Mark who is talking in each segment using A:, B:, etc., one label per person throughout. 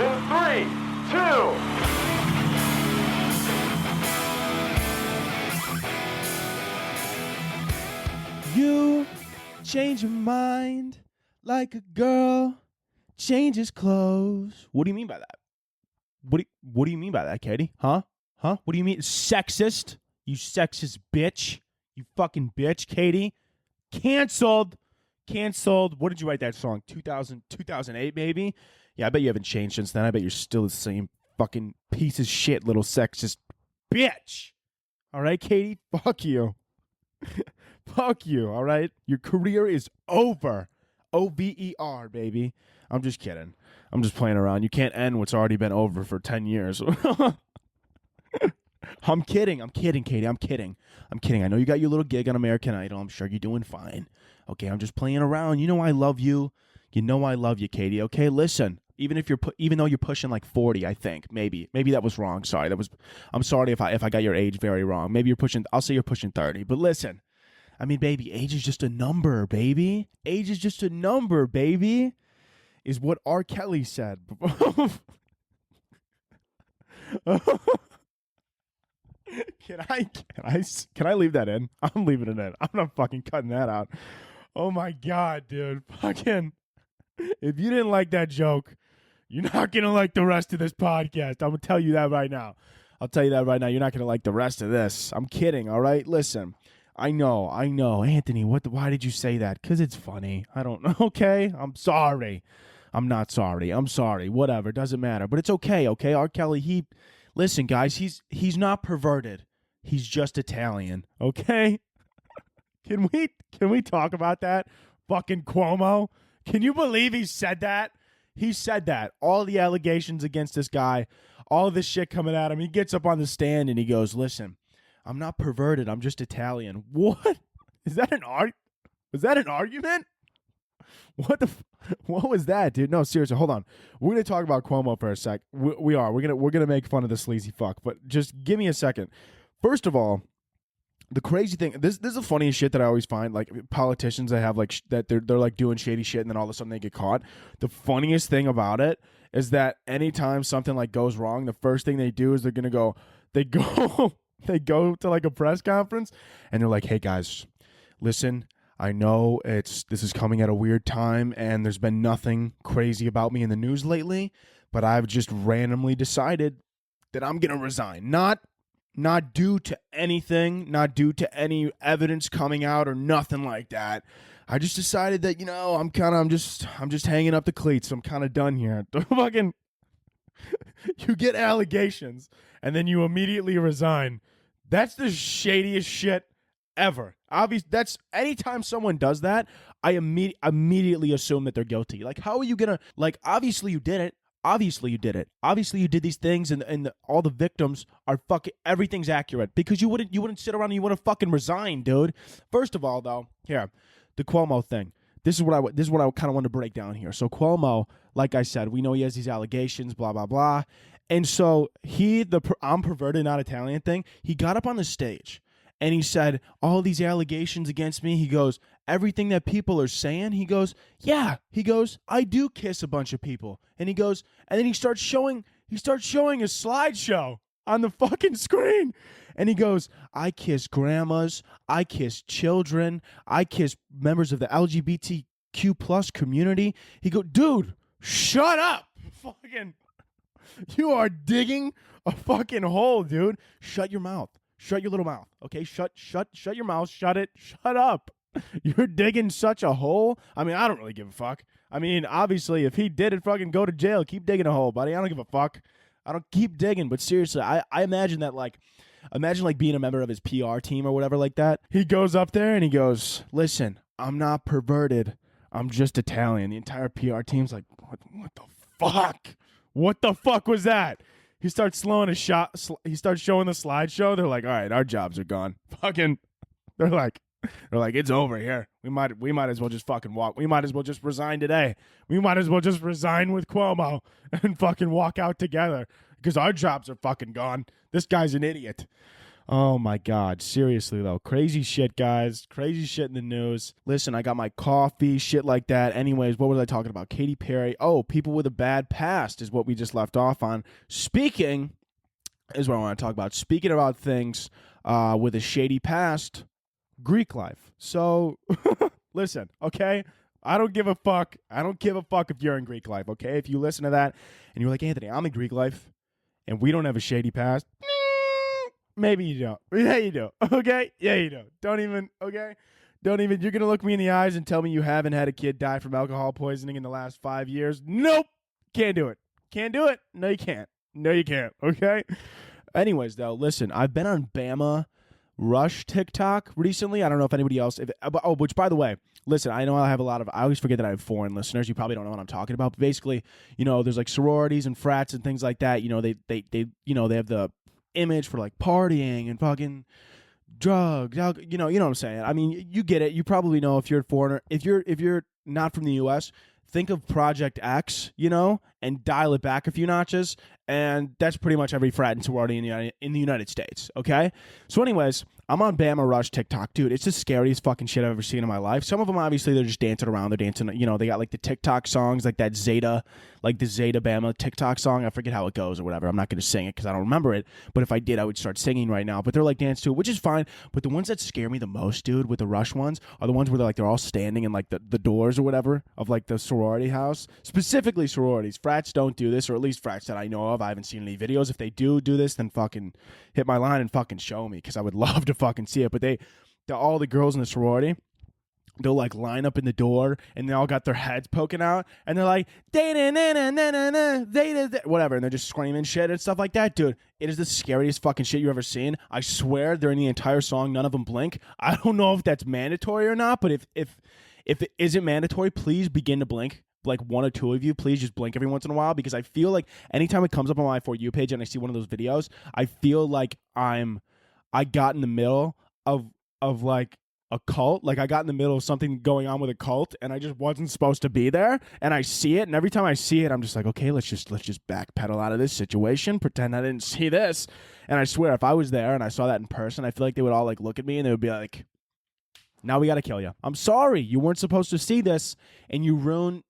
A: in 3, 2.
B: You change your mind like a girl changes clothes. What do you mean by that? What do you mean by that, Katie? Huh? What do you mean? Sexist? You sexist bitch. You fucking bitch, Katie. Canceled. What did you write that song? 2008, maybe? Yeah, I bet you haven't changed since then. I bet you're still the same fucking piece of shit, little sexist bitch. All right, Katie? Fuck you. Fuck you, all right? Your career is over. OVER, baby. I'm just kidding. I'm just playing around. You can't end what's already been over for 10 years. I'm kidding, Katie. I'm kidding. I know you got your little gig on American Idol. I'm sure you're doing fine. Okay, I'm just playing around. You know I love you. You know I love you, Katie. Okay, listen. Even though you're pushing like 40, I think maybe that was wrong. Sorry, I'm sorry if I got your age very wrong. Maybe I'll say you're pushing 30. But listen, I mean, baby, age is just a number, baby. Age is just a number, baby. Is what R. Kelly said. Can I leave that in? I'm leaving it in. I'm not fucking cutting that out. Oh my God, dude. Fucking, if you didn't like that joke, you're not going to like the rest of this podcast. I'm going to tell you that right now. I'll tell you that right now. You're not going to like the rest of this. I'm kidding, all right? Listen, I know. Anthony, why did you say that? Because it's funny. I don't know, okay? I'm sorry. I'm not sorry. I'm sorry. Whatever. Doesn't matter. But it's okay, okay? R. Kelly, listen, guys, he's not perverted. He's just Italian, okay? Can we talk about that? Fucking Cuomo. Can you believe he said that? He said that. All the allegations against this guy, all this shit coming at him. He gets up on the stand and he goes, listen, I'm not perverted. I'm just Italian. What? Is that an argument? What was that, dude? No, seriously, hold on. We're going to talk about Cuomo for a sec. We are. We're going to make fun of the sleazy fuck, but just give me a second. First of all, the crazy thing, this is the funniest shit that I always find, like politicians that have like that they're like doing shady shit and then all of a sudden they get caught. The funniest thing about it is that anytime something like goes wrong, the first thing they do is they go to like a press conference and they're like, "Hey guys, listen, I know this is coming at a weird time and there's been nothing crazy about me in the news lately, but I've just randomly decided that I'm going to resign. Not due to anything, not due to any evidence coming out or nothing like that. I just decided that, I'm just hanging up the cleats. I'm kind of done here." Fucking, you get allegations and then you immediately resign. That's the shadiest shit ever. That's anytime someone does that, I immediately assume that they're guilty. Like, how are you gonna, like, obviously you did it. Obviously you did these things and all the victims are fucking, everything's accurate because you wouldn't sit around and you want to fucking resign, dude. First of all, though, here, the Cuomo thing. This is what I kind of want to break down here. So like I said, we know he has these allegations, blah, blah, blah. And so I'm perverted, not Italian thing, he got up on the stage and he said, all these allegations against me, he goes, everything that people are saying, he goes, yeah, he goes, I do kiss a bunch of people. And he goes, and then he starts showing a slideshow on the fucking screen. And he goes, I kiss grandmas, I kiss children, I kiss members of the LGBTQ plus community. He go, dude, shut up. Fucking, you are digging a fucking hole, dude. Shut your mouth. Shut your little mouth, okay? Shut your mouth. Shut it. Shut up. You're digging such a hole. I mean, I don't really give a fuck. I mean, obviously, if he did it, fucking go to jail. Keep digging a hole, buddy. I don't give a fuck. I don't keep digging. But seriously, I imagine that, like, being a member of his PR team or whatever like that. He goes up there and he goes, listen, I'm not perverted. I'm just Italian. The entire PR team's like, what the fuck? What the fuck was that? He starts slowing he starts showing the slideshow. They're like, all right, our jobs are gone. Fucking, they're like, it's over here. We might as well just fucking walk. We might as well just resign today. We might as well just resign with Cuomo and fucking walk out together because our jobs are fucking gone. This guy's an idiot. Oh my God. Seriously though. Crazy shit, guys. Crazy shit in the news. Listen, I got my coffee, shit like that. Anyways, what was I talking about? Katy Perry. Oh, people with a bad past is what we just left off on. Speaking is what I want to talk about. Speaking about things with a shady past, Greek life. So listen, okay? I don't give a fuck. I don't give a fuck if you're in Greek life, okay? If you listen to that and you're like, Anthony, I'm in Greek life and we don't have a shady past, maybe you don't. Yeah, you do. Okay? Yeah, you do. Don't even, okay? Don't even, you're going to look me in the eyes and tell me you haven't had a kid die from alcohol poisoning in the last 5 years? Nope. Can't do it. Can't do it. No, you can't. No, you can't. Okay? Anyways, though, listen, I've been on Bama Rush TikTok recently. I don't know if anybody else, which by the way, listen, I know I always forget that I have foreign listeners. You probably don't know what I'm talking about, but basically, there's like sororities and frats and things like that. They have the image for like partying and fucking drugs, you know what I'm saying? I mean, you get it. You probably know if you're a foreigner, if you're not from the US, think of Project X, and dial it back a few notches, and that's pretty much every frat and sorority in the United States, okay? So anyways, I'm on Bama Rush TikTok. Dude, it's the scariest fucking shit I've ever seen in my life. Some of them, obviously, they're just dancing around. They're dancing, they got like the TikTok songs, like that Zeta, like the Zeta Bama TikTok song. I forget how it goes or whatever. I'm not going to sing it because I don't remember it, but if I did, I would start singing right now. But they're like dance to it, which is fine. But the ones that scare me the most, dude, with the Rush ones, are the ones where they're all standing in like the doors or whatever of like the sorority house. Specifically sororities. Frats don't do this, or at least frats that I know of. I haven't seen any videos. If they do this, then fucking hit my line and fucking show me, because I would love to fucking see it. But all the girls in the sorority, they'll like line up in the door and they all got their heads poking out and they're like whatever, and they're just screaming shit and stuff like that. Dude, it is the scariest fucking shit you've ever seen. I swear, during the entire song, none of them blink. I don't know if that's mandatory or not, but if it isn't mandatory, please begin to blink. Like one or two of you, please just blink every once in a while, because I feel like anytime it comes up on my For You page and I see one of those videos, I feel like I got in the middle of like a cult. Like I got in the middle of something going on with a cult and I just wasn't supposed to be there, and I see it, and every time I see it, I'm just like, okay, let's just backpedal out of this situation, pretend I didn't see this. And I swear, if I was there and I saw that in person, I feel like they would all like look at me and they would be like, now we got to kill you. I'm sorry, you weren't supposed to see this, and you ruined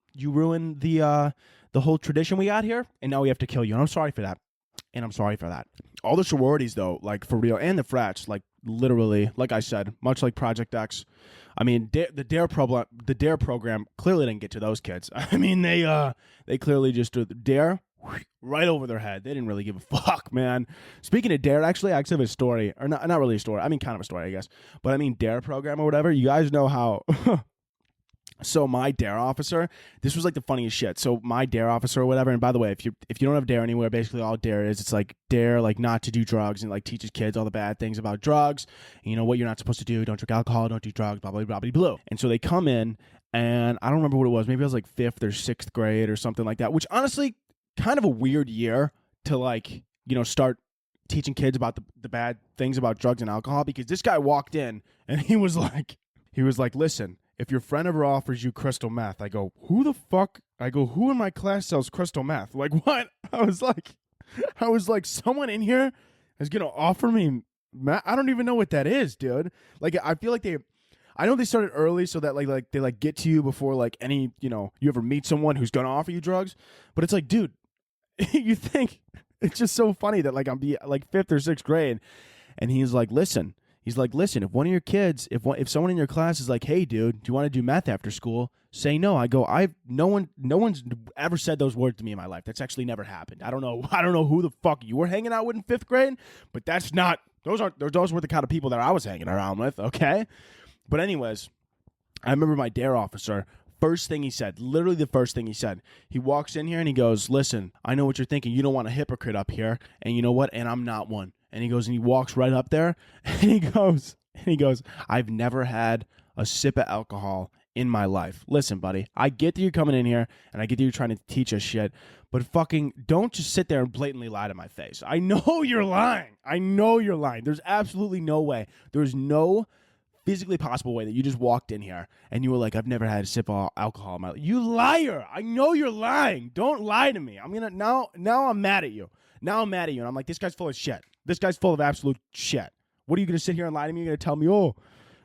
B: the whole tradition we got here, and now we have to kill you. And I'm sorry for that. All the sororities, though, like for real, and the frats, like literally, like I said, much like Project X. I mean, the D.A.R.E program clearly didn't get to those kids. I mean, they clearly just did the D.A.R.E right over their head. They didn't really give a fuck, man. Speaking of D.A.R.E, actually, I have a story, or not really a story. I mean, kind of a story, I guess. But I mean, D.A.R.E program or whatever. You guys know how. So my D.A.R.E officer, this was like the funniest shit. So my D.A.R.E officer or whatever, and by the way, if you don't have D.A.R.E anywhere, basically all D.A.R.E is, it's like D.A.R.E like not to do drugs, and like teaches kids all the bad things about drugs. And what you're not supposed to do: don't drink alcohol, don't do drugs, blah blah blah blah blah. And so they come in, and I don't remember what it was. Maybe it was like 5th or 6th grade or something like that. Which honestly, kind of a weird year to like start teaching kids about the bad things about drugs and alcohol, because this guy walked in and he was like, listen. If your friend ever offers you crystal meth, I go, who the fuck? I go, who in my class sells crystal meth? Like, what? I was like, someone in here is going to offer me meth? I don't even know what that is, dude. Like, I feel like I know they started early so that like they like get to you before like any, you ever meet someone who's going to offer you drugs. But it's like, dude, you think, it's just so funny that like I'm like 5th or 6th grade. And he's like, listen, if one of your kids, if someone in your class is like, hey, dude, do you want to do meth after school? Say no. I go, no one's ever said those words to me in my life. That's actually never happened. I don't know who the fuck you were hanging out with in 5th grade, but those were the kind of people that I was hanging around with. Okay. But anyways, I remember my D.A.R.E officer, literally the first thing he said, he walks in here and he goes, listen, I know what you're thinking. You don't want a hypocrite up here. And you know what? And I'm not one. And he goes, and he walks right up there and he goes, I've never had a sip of alcohol in my life. Listen, buddy, I get that you're coming in here and I get that you're trying to teach us shit, but fucking don't just sit there and blatantly lie to my face. I know you're lying. There's absolutely no way. There's no physically possible way that you just walked in here and you were like, I've never had a sip of alcohol in my life. You liar. I know you're lying. Don't lie to me. Now I'm mad at you. And I'm like, this guy's full of shit. This guy's full of absolute shit. What are you going to sit here and lie to me? You're going to tell me, oh,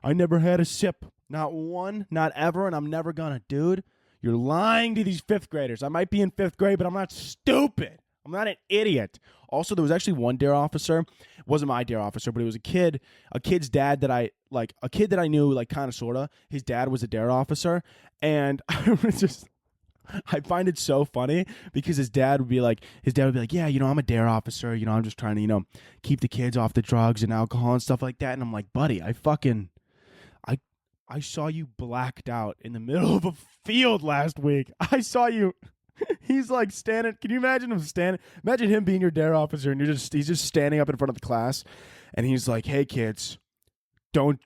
B: I never had a sip. Not one, not ever, and I'm never going to. Dude, you're lying to these fifth graders. I might be in fifth grade, but I'm not stupid. I'm not an idiot. Also, there was actually one D.A.R.E officer. It wasn't my D.A.R.E officer, but it was a kid's dad that I knew, like, kind of, sort of. His dad was a D.A.R.E officer, and I find it so funny because his dad would be like, yeah, I'm a D.A.R.E officer. I'm just trying to, keep the kids off the drugs and alcohol and stuff like that. And I'm like, buddy, I saw you blacked out in the middle of a field last week. I saw you. He's like standing. Can you imagine him standing? Imagine him being your D.A.R.E officer, and he's just standing up in front of the class, and he's like, "Hey kids, don't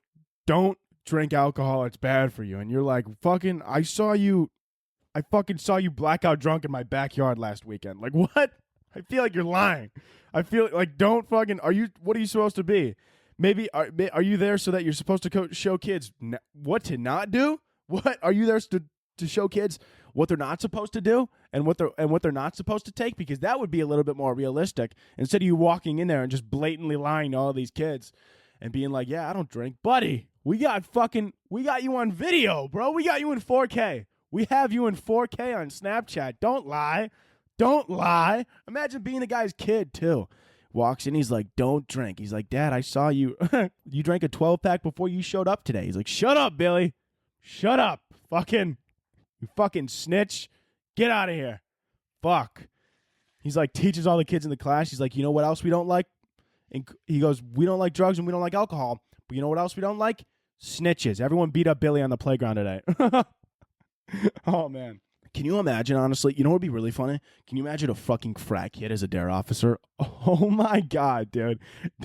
B: drink alcohol. It's bad for you." And you're like, "Fucking, I fucking saw you blackout drunk in my backyard last weekend." Like, what? I feel like you're lying. I feel like, don't fucking. What are you supposed to be? Maybe are you there so that you're supposed to show kids what to not do? What are you there to show kids what they're not supposed to do and what they're not supposed to take? Because that would be a little bit more realistic instead of you walking in there and just blatantly lying to all these kids and being like, "Yeah, I don't drink, buddy. We got you on video, bro. We got you in 4K. We have you in 4K on Snapchat. Don't lie. Don't lie." Imagine being the guy's kid too. Walks in, he's like, "Don't drink." He's like, "Dad, I saw you. You drank a 12-pack before you showed up today." He's like, "Shut up, Billy. Shut up. You fucking snitch. Get out of here. Fuck." He's like, teaches all the kids in the class. He's like, "You know what else we don't like?" And he goes, "We don't like drugs and we don't like alcohol. But you know what else we don't like? Snitches." Everyone beat up Billy on the playground today. Oh, man. Can you imagine, honestly? You know what would be really funny? Can you imagine a fucking frat kid as a D.A.R.E officer? Oh, my God, dude.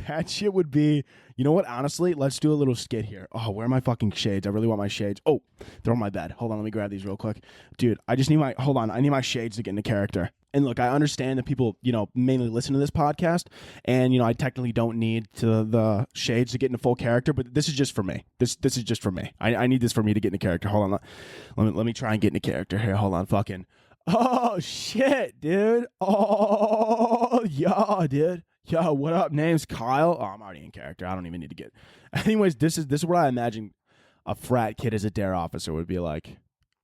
B: That shit would be... You know what? Honestly, let's do a little skit here. Oh, where are my fucking shades? I really want my shades. Oh, they're on my bed. Hold on, let me grab these real quick. Dude, I just need my... Hold on, I need my shades to get into character. And look, I understand that people, mainly listen to this podcast, and, I technically don't need the shades to get into full character, but this is just for me. This is just for me. I need this for me to get into character. Hold on. Let me try and get into character here. Hold on, fucking. Oh, shit, dude. Oh, yeah, dude. Yo, what up? Name's Kyle. Oh, I'm already in character. I don't even need to get... Anyways, this is what I imagine a frat kid as a D.A.R.E officer would be like.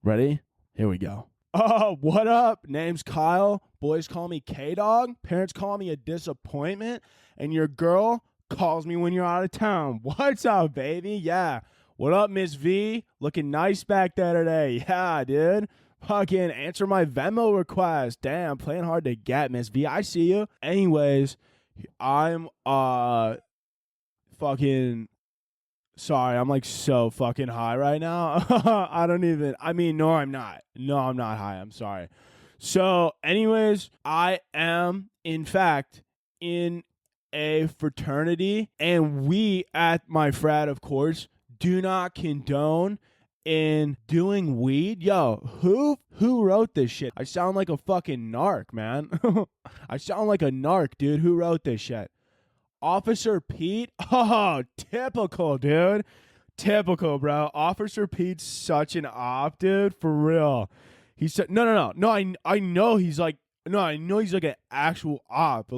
B: Ready? Here we go. "Oh, what up? Name's Kyle. Boys call me K-Dog. Parents call me a disappointment. And your girl calls me when you're out of town. What's up, baby? Yeah. What up, Miss V? Looking nice back there today. Yeah, dude. Fucking answer my Venmo request. Damn, playing hard to get, Miss V. I see you." Anyways, I'm fucking... Sorry, I'm like so fucking high right now. No, I'm not. No, I'm not high. I'm sorry. So, anyways, I am, in fact, in a fraternity, and we at my frat, of course, do not condone in doing weed. Yo, who wrote this shit? I sound like a fucking narc, man. I sound like a narc, dude. Who wrote this shit? Officer Pete? Oh, typical, dude. Typical, bro. Officer Pete's such an op, dude. For real. He said, no. I know he's like, I know he's like an actual op, but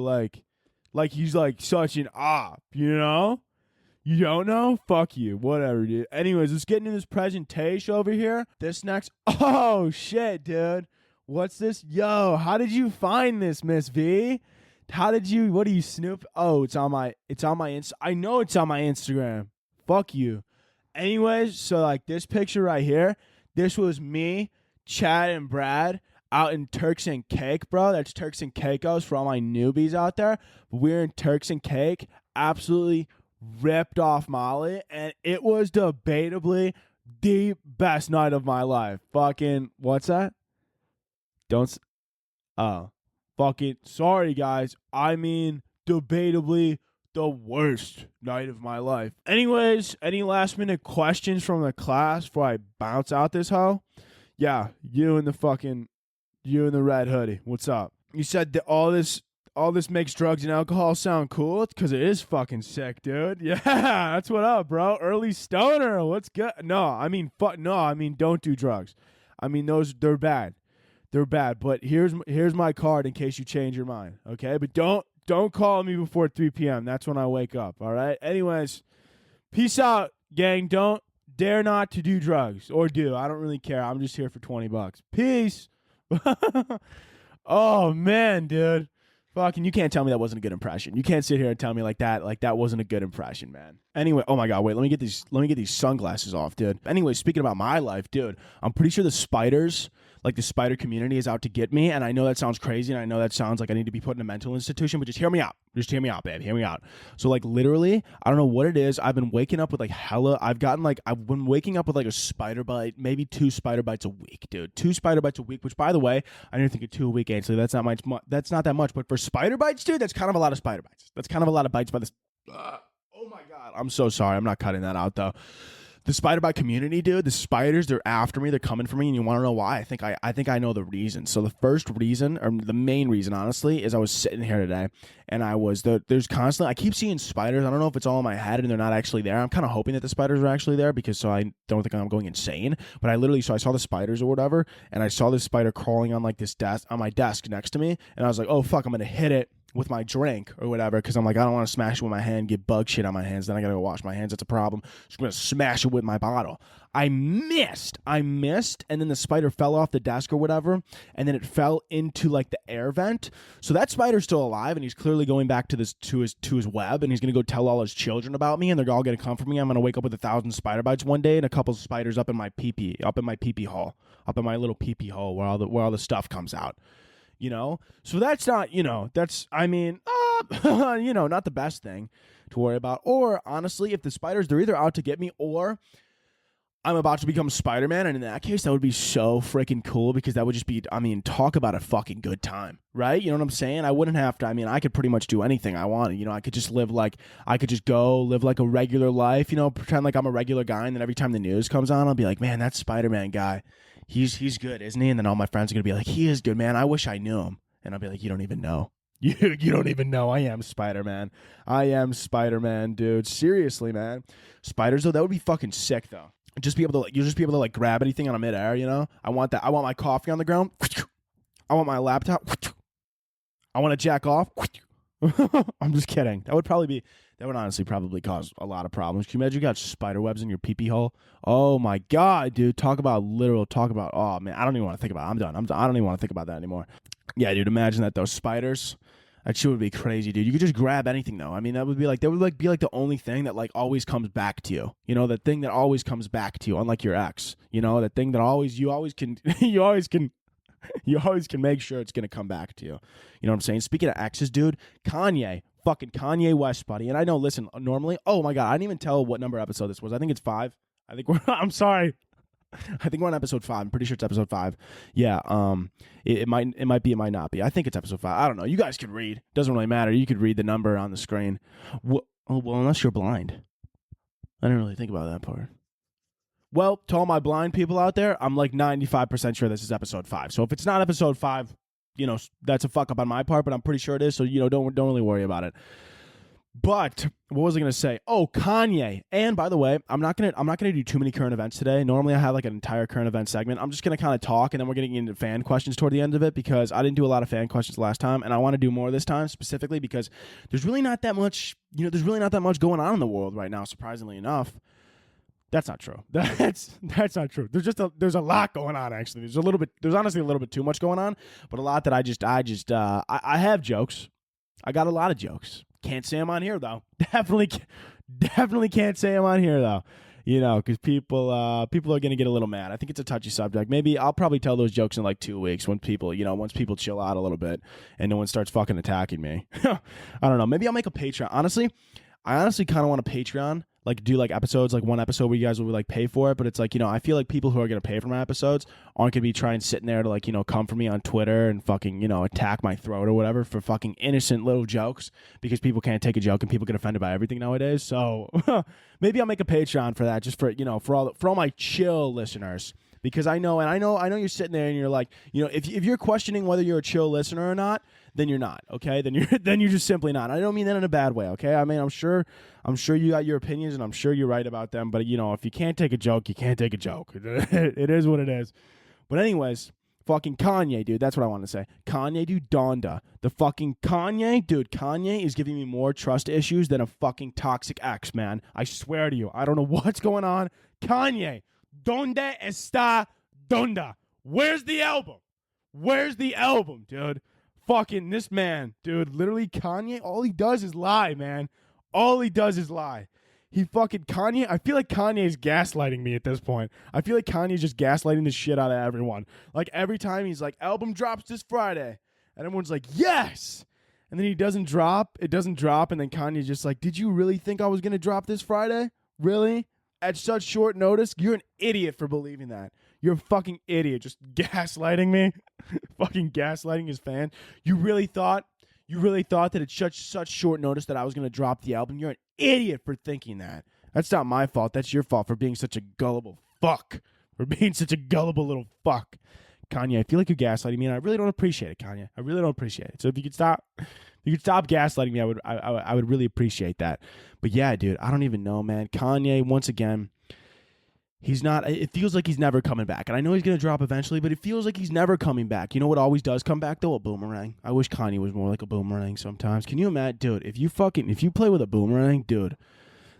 B: like he's like such an op, You don't know? Fuck you. Whatever, dude. Anyways, let's get into this presentation over here. This next. Oh, shit, dude. What's this? Yo, how did you find this, Miss V? What are you, Snoop? Oh, it's on my I know it's on my Instagram. Fuck you. Anyways, so like this picture right here, this was me, Chad, and Brad out in Turks and Cake, bro. That's Turks and Caicos for all my newbies out there. We're in Turks and Cake, absolutely ripped off Molly, and it was debatably the best night of my life. Fucking, what's that? Fucking sorry, guys. I mean, debatably the worst night of my life. Anyways, any last minute questions from the class before I bounce out this hoe? Yeah, you and the red hoodie. What's up? You said that all this makes drugs and alcohol sound cool? It's because it is fucking sick, dude. Yeah, that's what up, bro. Early stoner. What's good? No, don't do drugs. I mean, they're bad. They're bad, but here's my card in case you change your mind, okay? But don't Don't call me before 3 p.m. That's when I wake up, all right? Anyways, peace out, gang. Don't dare not to do drugs. Or do. I don't really care. I'm just here for $20. Peace. Oh, man, dude. Fucking, you can't tell me that wasn't a good impression. You can't sit here and tell me like that wasn't a good impression, man. Anyway, oh my God, wait, let me get these sunglasses off, dude. Anyway, speaking about my life, dude, I'm pretty sure the spiders, like the spider community is out to get me, and I know that sounds crazy, and I know that sounds like I need to be put in a mental institution, but just hear me out. Just hear me out, babe. Hear me out. So, like, literally, I don't know what it is. I've been waking up with, like, I've been waking up with, like, a spider bite, maybe 2 spider bites a week, dude. 2 spider bites a week, which, by the way, I didn't think of 2 a week, actually. That's not that much, but for spider bites, dude, that's kind of a lot of spider bites. That's kind of a lot of bites by this. Oh, my God. I'm so sorry. I'm not cutting that out, though. The spider bite community, dude, the spiders, they're after me, they're coming for me, and you want to know why? I think I know the reason. So the first reason, or the main reason, honestly, is I was sitting here today, and there's constantly, I keep seeing spiders. I don't know if it's all in my head and they're not actually there. I'm kind of hoping that the spiders are actually there, because so I don't think I'm going insane. But I saw the spiders or whatever, and I saw this spider crawling on like this desk, on my desk next to me, and I was like, oh fuck, I'm gonna hit it with my drink or whatever, because I'm like, I don't want to smash it with my hand, get bug shit on my hands, then I gotta go wash my hands. That's a problem. So I'm gonna smash it with my bottle. I missed, and then the spider fell off the desk or whatever, and then it fell into like the air vent. So that spider's still alive, and he's clearly going back to his web, and he's gonna go tell all his children about me, and they're all gonna come for me. I'm gonna wake up with 1,000 spider bites one day, and a couple of spiders up in my pee-pee hole, up in my little pee-pee hole where all the stuff comes out. You know, so that's not, not the best thing to worry about. Or honestly, if the spiders, they're either out to get me or I'm about to become Spider-Man. And in that case, that would be so freaking cool, because that would just be, talk about a fucking good time, right? You know what I'm saying? I wouldn't have to, I could pretty much do anything I wanted. I could just live like a regular life, pretend like I'm a regular guy. And then every time the news comes on, I'll be like, man, that Spider-Man guy, he's good, isn't he? And then all my friends are gonna be like, he is good, man. I wish I knew him. And I'll be like, you don't even know. You don't even know. I am Spider-Man. I am Spider-Man, dude. Seriously, man. Spiders, though, that would be fucking sick, though. You'll just be able to like grab anything on a midair, I want that. I want my coffee on the ground. I want my laptop. I want to jack off. I'm just kidding. That would honestly probably cause a lot of problems. Can you imagine you got spider webs in your pee-pee hole? Oh my God, dude. Oh man, I don't even want to think about it. I'm done. I don't even want to think about that anymore. Yeah, dude, imagine that, those spiders. That shit would be crazy, dude. You could just grab anything, though. That would be like the only thing that like always comes back to you. The thing that always comes back to you, unlike your ex. The thing that you always can make sure it's gonna come back to you. You know what I'm saying? Speaking of exes, dude, fucking Kanye West, buddy. And I know, listen, normally, oh my God, I didn't even tell what number episode this was. I think it's 5. I'm sorry. I think we're on episode 5. I'm pretty sure it's episode 5. Yeah. It might be, it might not be. I think it's episode 5. I don't know. You guys can read. Doesn't really matter. You could read the number on the screen. Well, unless you're blind. I didn't really think about that part. Well, to all my blind people out there, I'm like 95% sure this is episode 5. So if it's not episode 5, that's a fuck up on my part, but I'm pretty sure it is. So, don't really worry about it. But what was I going to say? Oh, Kanye. And by the way, I'm not going to do too many current events today. Normally I have like an entire current event segment. I'm just going to kind of talk, and then we're getting into fan questions toward the end of it, because I didn't do a lot of fan questions last time, and I want to do more this time, specifically because there's really not that much, going on in the world right now, surprisingly enough. That's not true. That's not true. There's a lot going on, actually. There's honestly a little bit too much going on, but a lot that I have jokes. I got a lot of jokes. Can't say them on here, though. Definitely can't say them on here, though. Because people are going to get a little mad. I think it's a touchy subject. Maybe I'll probably tell those jokes in like 2 weeks once people chill out a little bit and no one starts fucking attacking me. I don't know. Maybe I'll make a Patreon. I honestly kind of want a Patreon, like do like episodes, like one episode where you guys will like pay for it. But it's like, I feel like people who are going to pay for my episodes aren't going to be sitting there to like, come for me on Twitter and fucking, attack my throat or whatever for fucking innocent little jokes, because people can't take a joke and people get offended by everything nowadays. So maybe I'll make a Patreon for that, just for, for all my chill listeners. Because I know you're sitting there and you're like, if you're questioning whether you're a chill listener or not, then you're not, okay? Then you're just simply not. I don't mean that in a bad way, okay? I'm sure you got your opinions, and I'm sure you're right about them. But if you can't take a joke, you can't take a joke. It is what it is. But anyways, Fucking Kanye, dude. That's what I want to say. Kanye, dude. Donda. The fucking Kanye, dude. Kanye is giving me more trust issues than a fucking toxic ex, man. I swear to you. I don't know what's going on. Kanye. Donde está Donda? Where's the album? Where's the album, dude? Fucking this man, dude. Literally, Kanye, all he does is lie, man. All he does is lie. He fucking Kanye. I feel like Kanye is gaslighting me at this point. I feel like Kanye's just gaslighting the shit out of everyone. Like every time he's like, album drops this Friday. And everyone's like, yes. And then he doesn't drop. It doesn't drop. And then Kanye's just like, did you really think I was going to drop this Friday? Really? At such short notice? You're an idiot for believing that. You're a fucking idiot. Just gaslighting me. Fucking gaslighting his fan. You really thought that it's such short notice that I was going to drop the album? You're an idiot for thinking that. That's not my fault. That's your fault for being such a gullible fuck. For being such a gullible little fuck. Kanye, I feel like you're gaslighting me, and I really don't appreciate it, Kanye. I really don't appreciate it. So if you could stop gaslighting me, I would really appreciate that. But yeah, dude, I don't even know, man. Kanye, once again, he's not, it feels like he's never coming back. And I know he's going to drop eventually, but it feels like he's never coming back. You know what always does come back, though? A boomerang. I wish Kanye was more like a boomerang sometimes. Can you imagine? Dude, if you play with a boomerang, dude,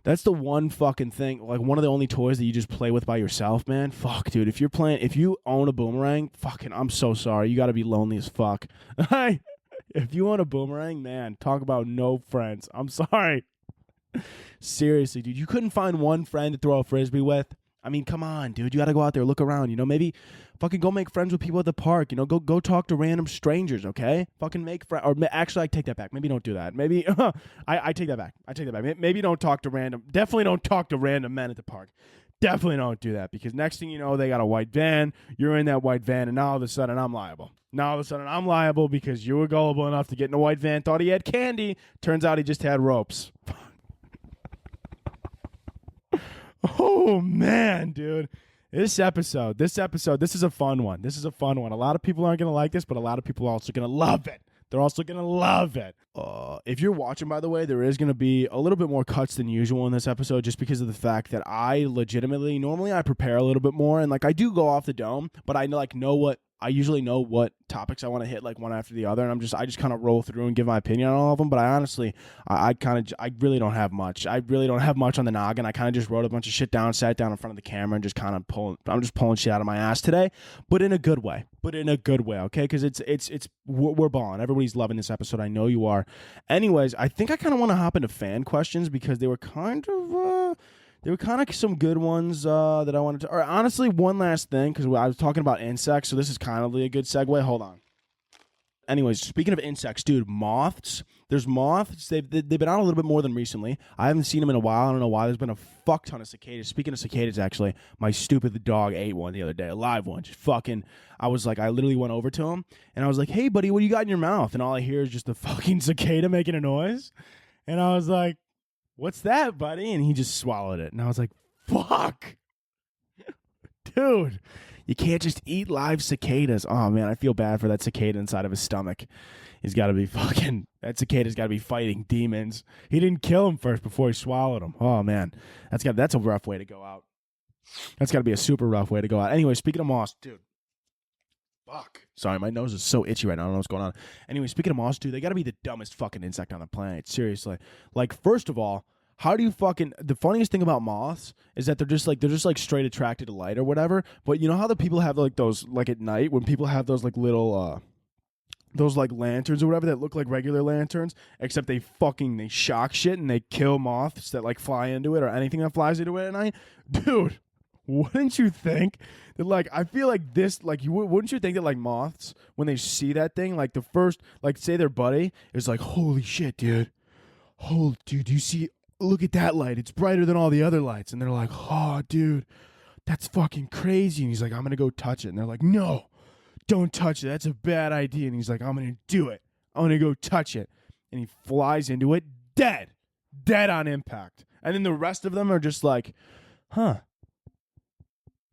B: that's the one fucking thing, like one of the only toys that you just play with by yourself, man. Fuck, dude. If you own a boomerang, fucking, I'm so sorry. You got to be lonely as fuck. If you own a boomerang, man, talk about no friends. I'm sorry. Seriously, dude. You couldn't find one friend to throw a frisbee with? I mean, come on, dude. You got to go out there, look around. You know, maybe fucking go make friends with people at the park. You know, go talk to random strangers, okay? Fucking make friends. Or actually, I take that back. Maybe don't do that. Maybe I take that back. I take that back. Maybe don't talk to random. Definitely don't talk to random men at the park. Definitely don't do that, because next thing you know, they got a white van. You're in that white van, and now all of a sudden, I'm liable. Now all of a sudden, I'm liable because you were gullible enough to get in a white van, thought he had candy. Turns out he just had ropes. Oh, man, dude. This episode, this is a fun one. This is a fun one. A lot of people aren't going to like this, but a lot of people are also going to love it. They're also going to love it. If you're watching, by the way, there is going to be a little bit more cuts than usual in this episode, just because of the fact that I legitimately, normally I prepare a little bit more, and like I do go off the dome, but I I usually know what topics I want to hit, like one after the other, and I just kind of roll through and give my opinion on all of them. But I honestly, I really don't have much. I really don't have much on the noggin. I kind of just wrote a bunch of shit down, sat down in front of the camera, and just kind of I'm just pulling shit out of my ass today, but in a good way. Okay? Because we're balling. Everybody's loving this episode. I know you are. Anyways, I think I kind of want to hop into fan questions, because they were kind of some good ones that I wanted to. Or honestly, one last thing, because I was talking about insects, so this is kind of a good segue. Hold on. Anyways, speaking of insects, dude, moths. There's moths. They've been out a little bit more than recently. I haven't seen them in a while. I don't know why. There's been a fuck ton of cicadas. Speaking of cicadas, actually, my stupid dog ate one the other day, a live one. Just fucking. I literally went over to him, and I was like, "Hey, buddy, what do you got in your mouth?" And all I hear is just the fucking cicada making a noise. And I was like, "What's that, buddy?" And he just swallowed it. And I was like, fuck. Dude, you can't just eat live cicadas. Oh, man, I feel bad for that cicada inside of his stomach. That cicada's got to be fighting demons. He didn't kill him first before he swallowed him. Oh, man, that's a rough way to go out. That's got to be a super rough way to go out. Anyway, speaking of moths, dude. Fuck. Sorry, my nose is so itchy right now. I don't know what's going on. Anyway, speaking of moths, dude, they got to be the dumbest fucking insect on the planet. Seriously. Like, first of all, how do you the funniest thing about moths is that they're just straight attracted to light or whatever. But you know how the people have like those, like at night when people have those like little, those like lanterns or whatever that look like regular lanterns, except they shock shit and they kill moths that like fly into it or anything that flies into it at night. Dude, wouldn't you think that, like, I feel like this, like, wouldn't you think that, like, moths, when they see that thing, like, the first, like, say their buddy is like, holy shit, dude. Oh, dude, you see, look at that light. It's brighter than all the other lights. And they're like, oh, dude, that's fucking crazy. And he's like, I'm going to go touch it. And they're like, no, don't touch it. That's a bad idea. And he's like, I'm going to do it. I'm going to go touch it. And he flies into it, dead on impact. And then the rest of them are just like, huh.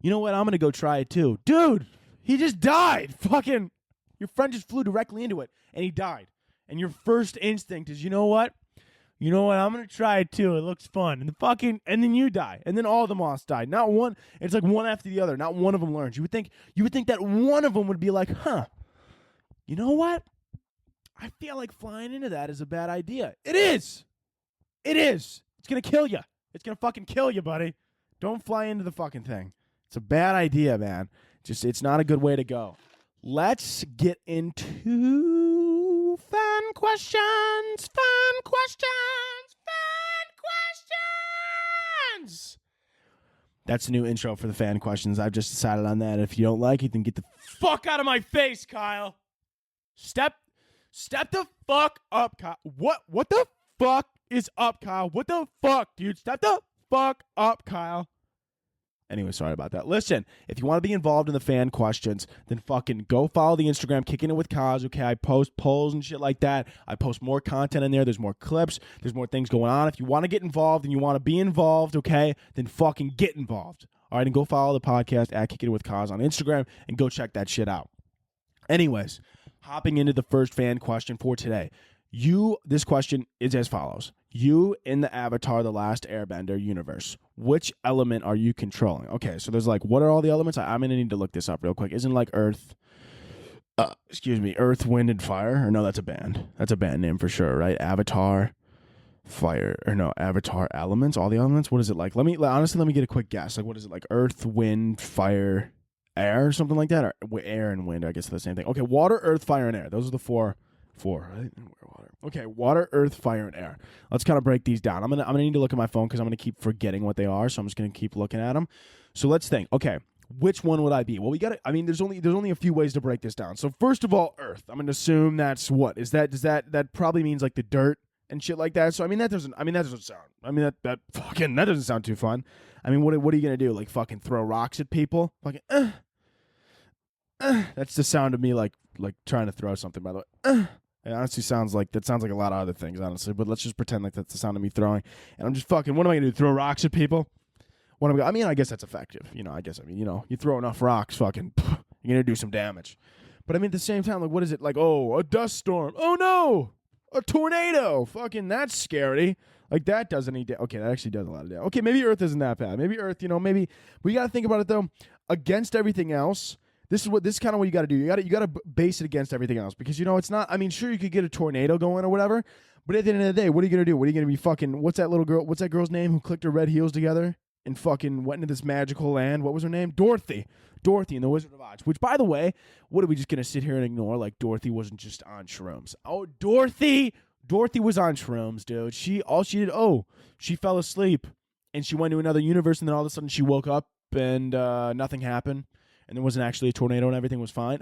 B: You know what? I'm going to go try it too. Dude, he just died. Fucking, your friend just flew directly into it and he died. And your first instinct is, you know what? you know what? I'm gonna try it too. It looks fun. And then you die, and then all the moths die. Not one. It's like one after the other. Not one of them learns. You would think that one of them would be like, huh? You know what? I feel like flying into that is a bad idea. It is. It is. It's gonna kill you. It's gonna fucking kill you, buddy. Don't fly into the fucking thing. It's a bad idea, man. It's not a good way to go. Let's get into fan questions. Fan questions. Fan questions. That's the new intro for the fan questions. I've just decided on that. If you don't like it, then get the fuck out of my face, Kyle. Step the fuck up, Kyle. What the fuck is up, Kyle? What the fuck, dude? Step the fuck up, Kyle. Anyway, sorry about that. Listen, if you want to be involved in the fan questions, then fucking go follow the Instagram, Kickin It with Kaz, okay? I post polls and shit like that. I post more content in there. There's more clips. There's more things going on. If you want to get involved and you want to be involved, okay, then fucking get involved. All right, and go follow the podcast at Kickin It with Kaz on Instagram and go check that shit out. Anyways, hopping into the first fan question for today. This question is as follows. You in the Avatar The Last Airbender universe, which element are you controlling? Okay, so there's like, what are all the elements? I'm going to need to look this up real quick. Isn't like Earth, Wind, and Fire? Or no, that's a band. That's a band name for sure, right? Avatar, Fire, or no, Avatar Elements, all the elements? What is it like? Let me get a quick guess. Like, what is it like? Earth, Wind, Fire, Air, or something like that? Or air and wind, I guess, are the same thing. Okay, water, earth, fire, and air. Those are the four, right? Water. Okay, water, earth, fire, and air. Let's kind of break these down. I'm gonna need to look at my phone because I'm gonna keep forgetting what they are. So I'm just gonna keep looking at them. So let's think. Okay, which one would I be? Well, there's only a few ways to break this down. So first of all, earth. I'm gonna assume that's what is that? That probably means like the dirt and shit like that. So that doesn't sound. That doesn't sound too fun. I mean, what are you gonna do? Like fucking throw rocks at people? Fucking. That's the sound of me like trying to throw something. By the way. It honestly sounds like a lot of other things, honestly. But let's just pretend like that's the sound of me throwing. And I'm just fucking, what am I going to do, throw rocks at people? I guess that's effective. You throw enough rocks, fucking, you're going to do some damage. But at the same time, like, what is it? Like, oh, a dust storm. Oh, no. A tornado. Fucking, that's scary. Like, that does any damage. Okay, that actually does a lot of damage. Okay, maybe Earth isn't that bad. Maybe Earth, maybe, we got to think about it, though. Against everything else, This is kind of what you got to do. You got to base it against everything else because it's not. I mean, sure you could get a tornado going or whatever, but at the end of the day, what are you gonna do? What are you gonna be fucking? What's that little girl? What's that girl's name who clicked her red heels together and fucking went into this magical land? What was her name? Dorothy and the Wizard of Oz. Which, by the way, what are we just gonna sit here and ignore? Like Dorothy wasn't just on shrooms. Oh, Dorothy was on shrooms, dude. She fell asleep and she went to another universe, and then all of a sudden she woke up and nothing happened. And there wasn't actually a tornado and everything was fine.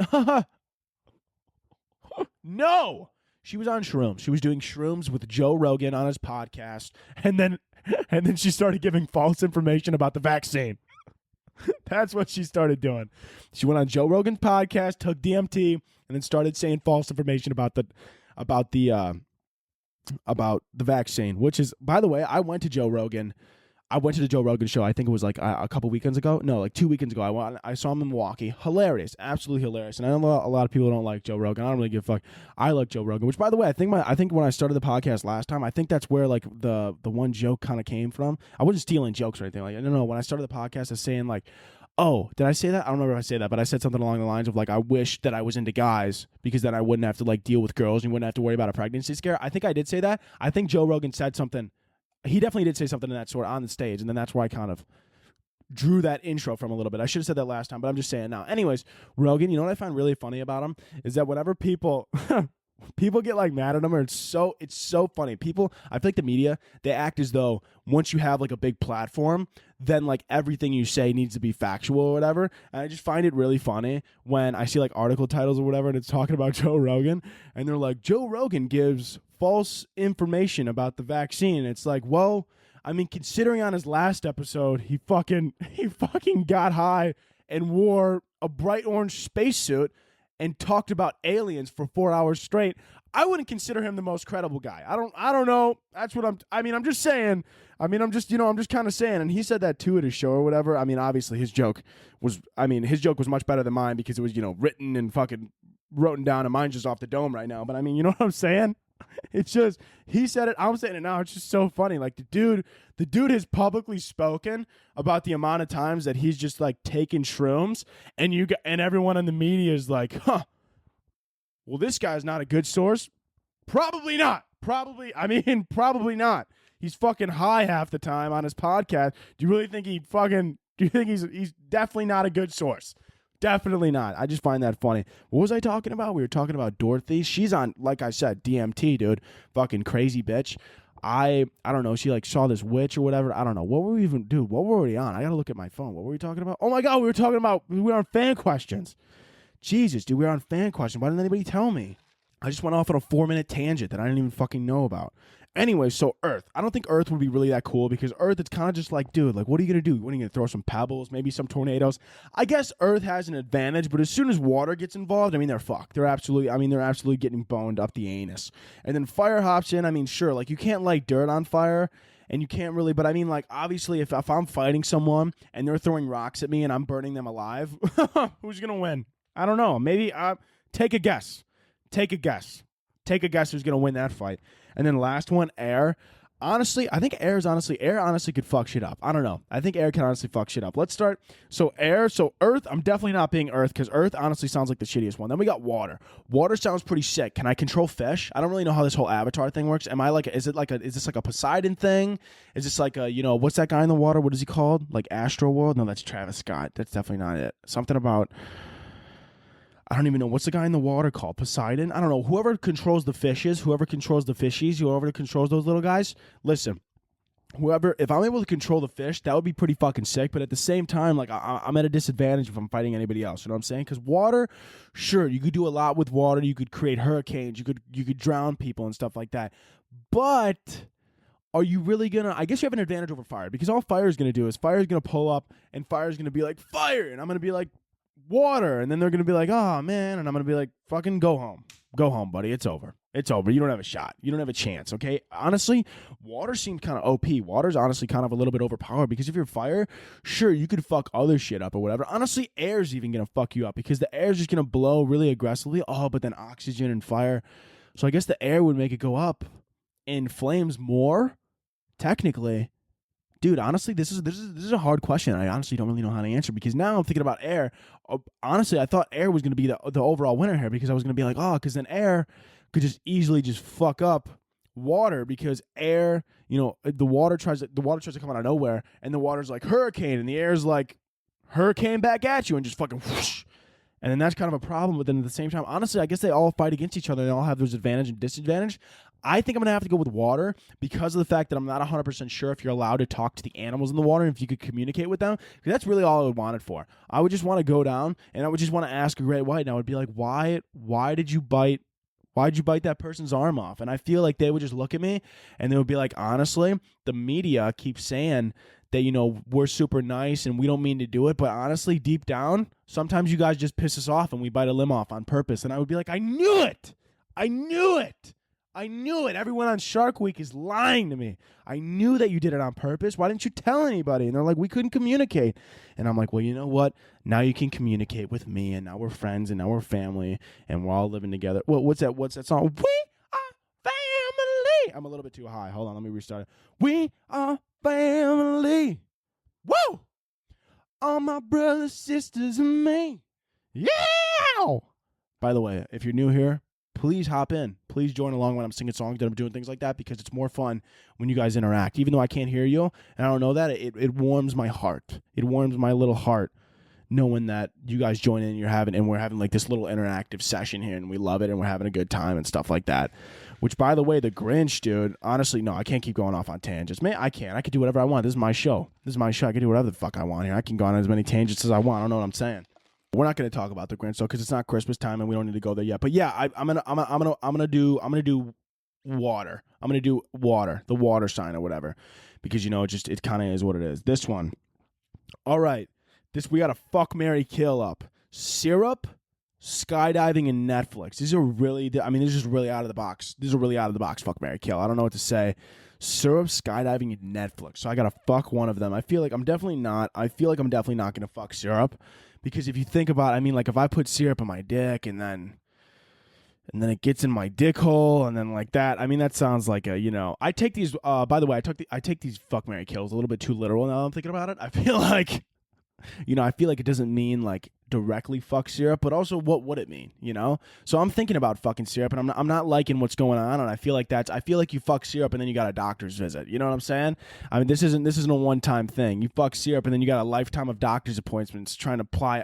B: No! She was on shrooms. She was doing shrooms with Joe Rogan on his podcast. And then she started giving false information about the vaccine. That's what she started doing. She went on Joe Rogan's podcast, took DMT, and then started saying false information about the vaccine, which is, by the way, I went to the Joe Rogan show. I think it was like a couple weekends ago. No, like 2 weekends ago. I saw him in Milwaukee. Hilarious. Absolutely hilarious. And I know a lot of people don't like Joe Rogan. I don't really give a fuck. I like Joe Rogan, which, by the way, I think when I started the podcast last time, I think that's where like the one joke kind of came from. I wasn't stealing jokes or anything. Like, I don't know. When I started the podcast, I was saying like, oh, did I say that? I don't remember if I say that, but I said something along the lines of like, I wish that I was into guys because then I wouldn't have to like deal with girls and you wouldn't have to worry about a pregnancy scare. I think I did say that. I think Joe Rogan said something. He definitely did say something in that sort on the stage, and then that's where I kind of drew that intro from a little bit. I should have said that last time, but I'm just saying now. Anyways, Rogan, you know what I find really funny about him is that whenever people get like mad at him, or it's so funny. I feel like the media, they act as though once you have like a big platform, then like everything you say needs to be factual or whatever. And I just find it really funny when I see like article titles or whatever, and it's talking about Joe Rogan, and they're like, Joe Rogan gives false information about the vaccine. It's like, well, I mean, considering on his last episode, he fucking got high and wore a bright orange spacesuit and talked about aliens for 4 hours straight. I wouldn't consider him the most credible guy. I don't know. That's what I'm just saying. I'm just kind of saying. And he said that too at his show or whatever. I mean, obviously his joke was much better than mine because it was, written and fucking written down, and mine's just off the dome right now. But I mean, you know what I'm saying? It's just, he said it, I'm saying it now. It's just so funny. Like, the dude has publicly spoken about the amount of times that he's just like taken shrooms, and everyone in the media is like, huh, well, this guy's not a good source. Probably not. Probably not. He's fucking high half the time on his podcast. Do you think he's definitely not a good source? Definitely not. I just find that funny. What was I talking about? We were talking about Dorothy. She's on, like I said, DMT, dude. Fucking crazy bitch. I don't know. She like saw this witch or whatever. I don't know. What were we even, dude? What were we on? I gotta look at my phone. What were we talking about? Oh my God, we were on fan questions. Jesus, dude, we were on fan questions. Why didn't anybody tell me? I just went off on a 4-minute tangent that I didn't even fucking know about. Anyway, so Earth. I don't think Earth would be really that cool because Earth, it's kind of just like, dude, like, what are you going to do? What are you going to throw some pebbles, maybe some tornadoes? I guess Earth has an advantage, but as soon as water gets involved, I mean, they're fucked. They're absolutely getting boned up the anus. And then fire hops in. I mean, sure, like, you can't light dirt on fire, and you can't really, but I mean, like, obviously, if I'm fighting someone and they're throwing rocks at me and I'm burning them alive, who's going to win? I don't know. Maybe, take a guess. Take a guess who's going to win that fight. And then last one, air. Honestly, I think air honestly could fuck shit up. I don't know. I think air can honestly fuck shit up. Let's start. So Earth, I'm definitely not being Earth because Earth honestly sounds like the shittiest one. Then we got water. Water sounds pretty sick. Can I control fish? I don't really know how this whole Avatar thing works. Is this like a Poseidon thing? Is this like a, what's that guy in the water? What is he called? Like Astro World? No, that's Travis Scott. That's definitely not it. Something about, I don't even know. What's the guy in the water called? Poseidon? I don't know. Whoever controls the fishes, whoever controls the fishies, whoever controls those little guys, listen, if I'm able to control the fish, that would be pretty fucking sick. But at the same time, like, I'm at a disadvantage if I'm fighting anybody else. You know what I'm saying? Because water, sure, you could do a lot with water. You could create hurricanes. You could drown people and stuff like that. But are you really gonna? I guess you have an advantage over fire because all fire is gonna do is fire is gonna pull up and fire is gonna be like fire, and I'm gonna be like water, and then they're gonna be like, oh man, and I'm gonna be like, fucking go home, buddy, it's over, you don't have a shot, you don't have a chance. Okay, honestly, water seems kind of OP. Water's honestly kind of a little bit overpowered because if you're fire, sure, you could fuck other shit up or whatever. Honestly, air's even gonna fuck you up because the air's just gonna blow really aggressively. But then oxygen and fire, so I guess the air would make it go up in flames more technically. Dude, honestly, this is a hard question. I honestly don't really know how to answer because now I'm thinking about air. Honestly, I thought air was going to be the overall winner here because I was going to be like, because then air could just easily just fuck up water because air, the water tries to come out of nowhere and the water's like hurricane and the air's like hurricane back at you and just fucking whoosh. And then that's kind of a problem. But then at the same time, honestly, I guess they all fight against each other. They all have those advantage and disadvantage. I think I'm going to have to go with water because of the fact that I'm not 100% sure if you're allowed to talk to the animals in the water and if you could communicate with them. Because that's really all I would want it for. I would just want to go down and I would just want to ask a great white. And I would be like, why did you bite? Why'd you bite that person's arm off? And I feel like they would just look at me and they would be like, honestly, the media keeps saying that, we're super nice and we don't mean to do it. But honestly, deep down, sometimes you guys just piss us off and we bite a limb off on purpose. And I would be like, I knew it. Everyone on Shark Week is lying to me. I knew that you did it on purpose. Why didn't you tell anybody? And they're like, we couldn't communicate. And I'm like, well, you know what? Now you can communicate with me, and now we're friends, and now we're family, and we're all living together. Well, what's that song? We are family. I'm a little bit too high. Hold on, let me restart it. We are family. Woo! All my brothers, sisters, and me. Yeah! By the way, if you're new here, please hop in. Please join along when I'm singing songs and I'm doing things like that because it's more fun when you guys interact. Even though I can't hear you and I don't know that, it warms my heart. It warms my little heart knowing that you guys join in and we're having like this little interactive session here and we love it and we're having a good time and stuff like that. Which, by the way, the Grinch, dude, honestly, no, I can't keep going off on tangents. Man, I can do whatever I want. This is my show. I can do whatever the fuck I want here. I can go on as many tangents as I want. I don't know what I'm saying. We're not going to talk about the Grinch though, because it's not Christmas time and we don't need to go there yet. But yeah, I'm gonna do water. I'm gonna do water, the water sign or whatever, because it kind of is what it is. This one, all right. We got a fuck, marry, kill up. Syrup, skydiving, and Netflix. These are really, these are just really out of the box. These are really out of the box. Fuck, marry, kill. I don't know what to say. Syrup, skydiving, and Netflix. So I gotta fuck one of them. I feel like I'm definitely not gonna fuck syrup. Because if you think about it, like if I put syrup on my dick and then and then it gets in my dick hole, and then like that. I mean, that sounds like a, I take these, by the way, I take these fuck, marry, kills a little bit too literal now that I'm thinking about it. I feel like, I feel like it doesn't mean like directly fuck syrup, but also what would it mean, So I'm thinking about fucking syrup, and I'm not liking what's going on, and I feel like you fuck syrup and then you got a doctor's visit. You know what I'm saying? I mean, this isn't a one-time thing. You fuck syrup and then you got a lifetime of doctor's appointments trying to pry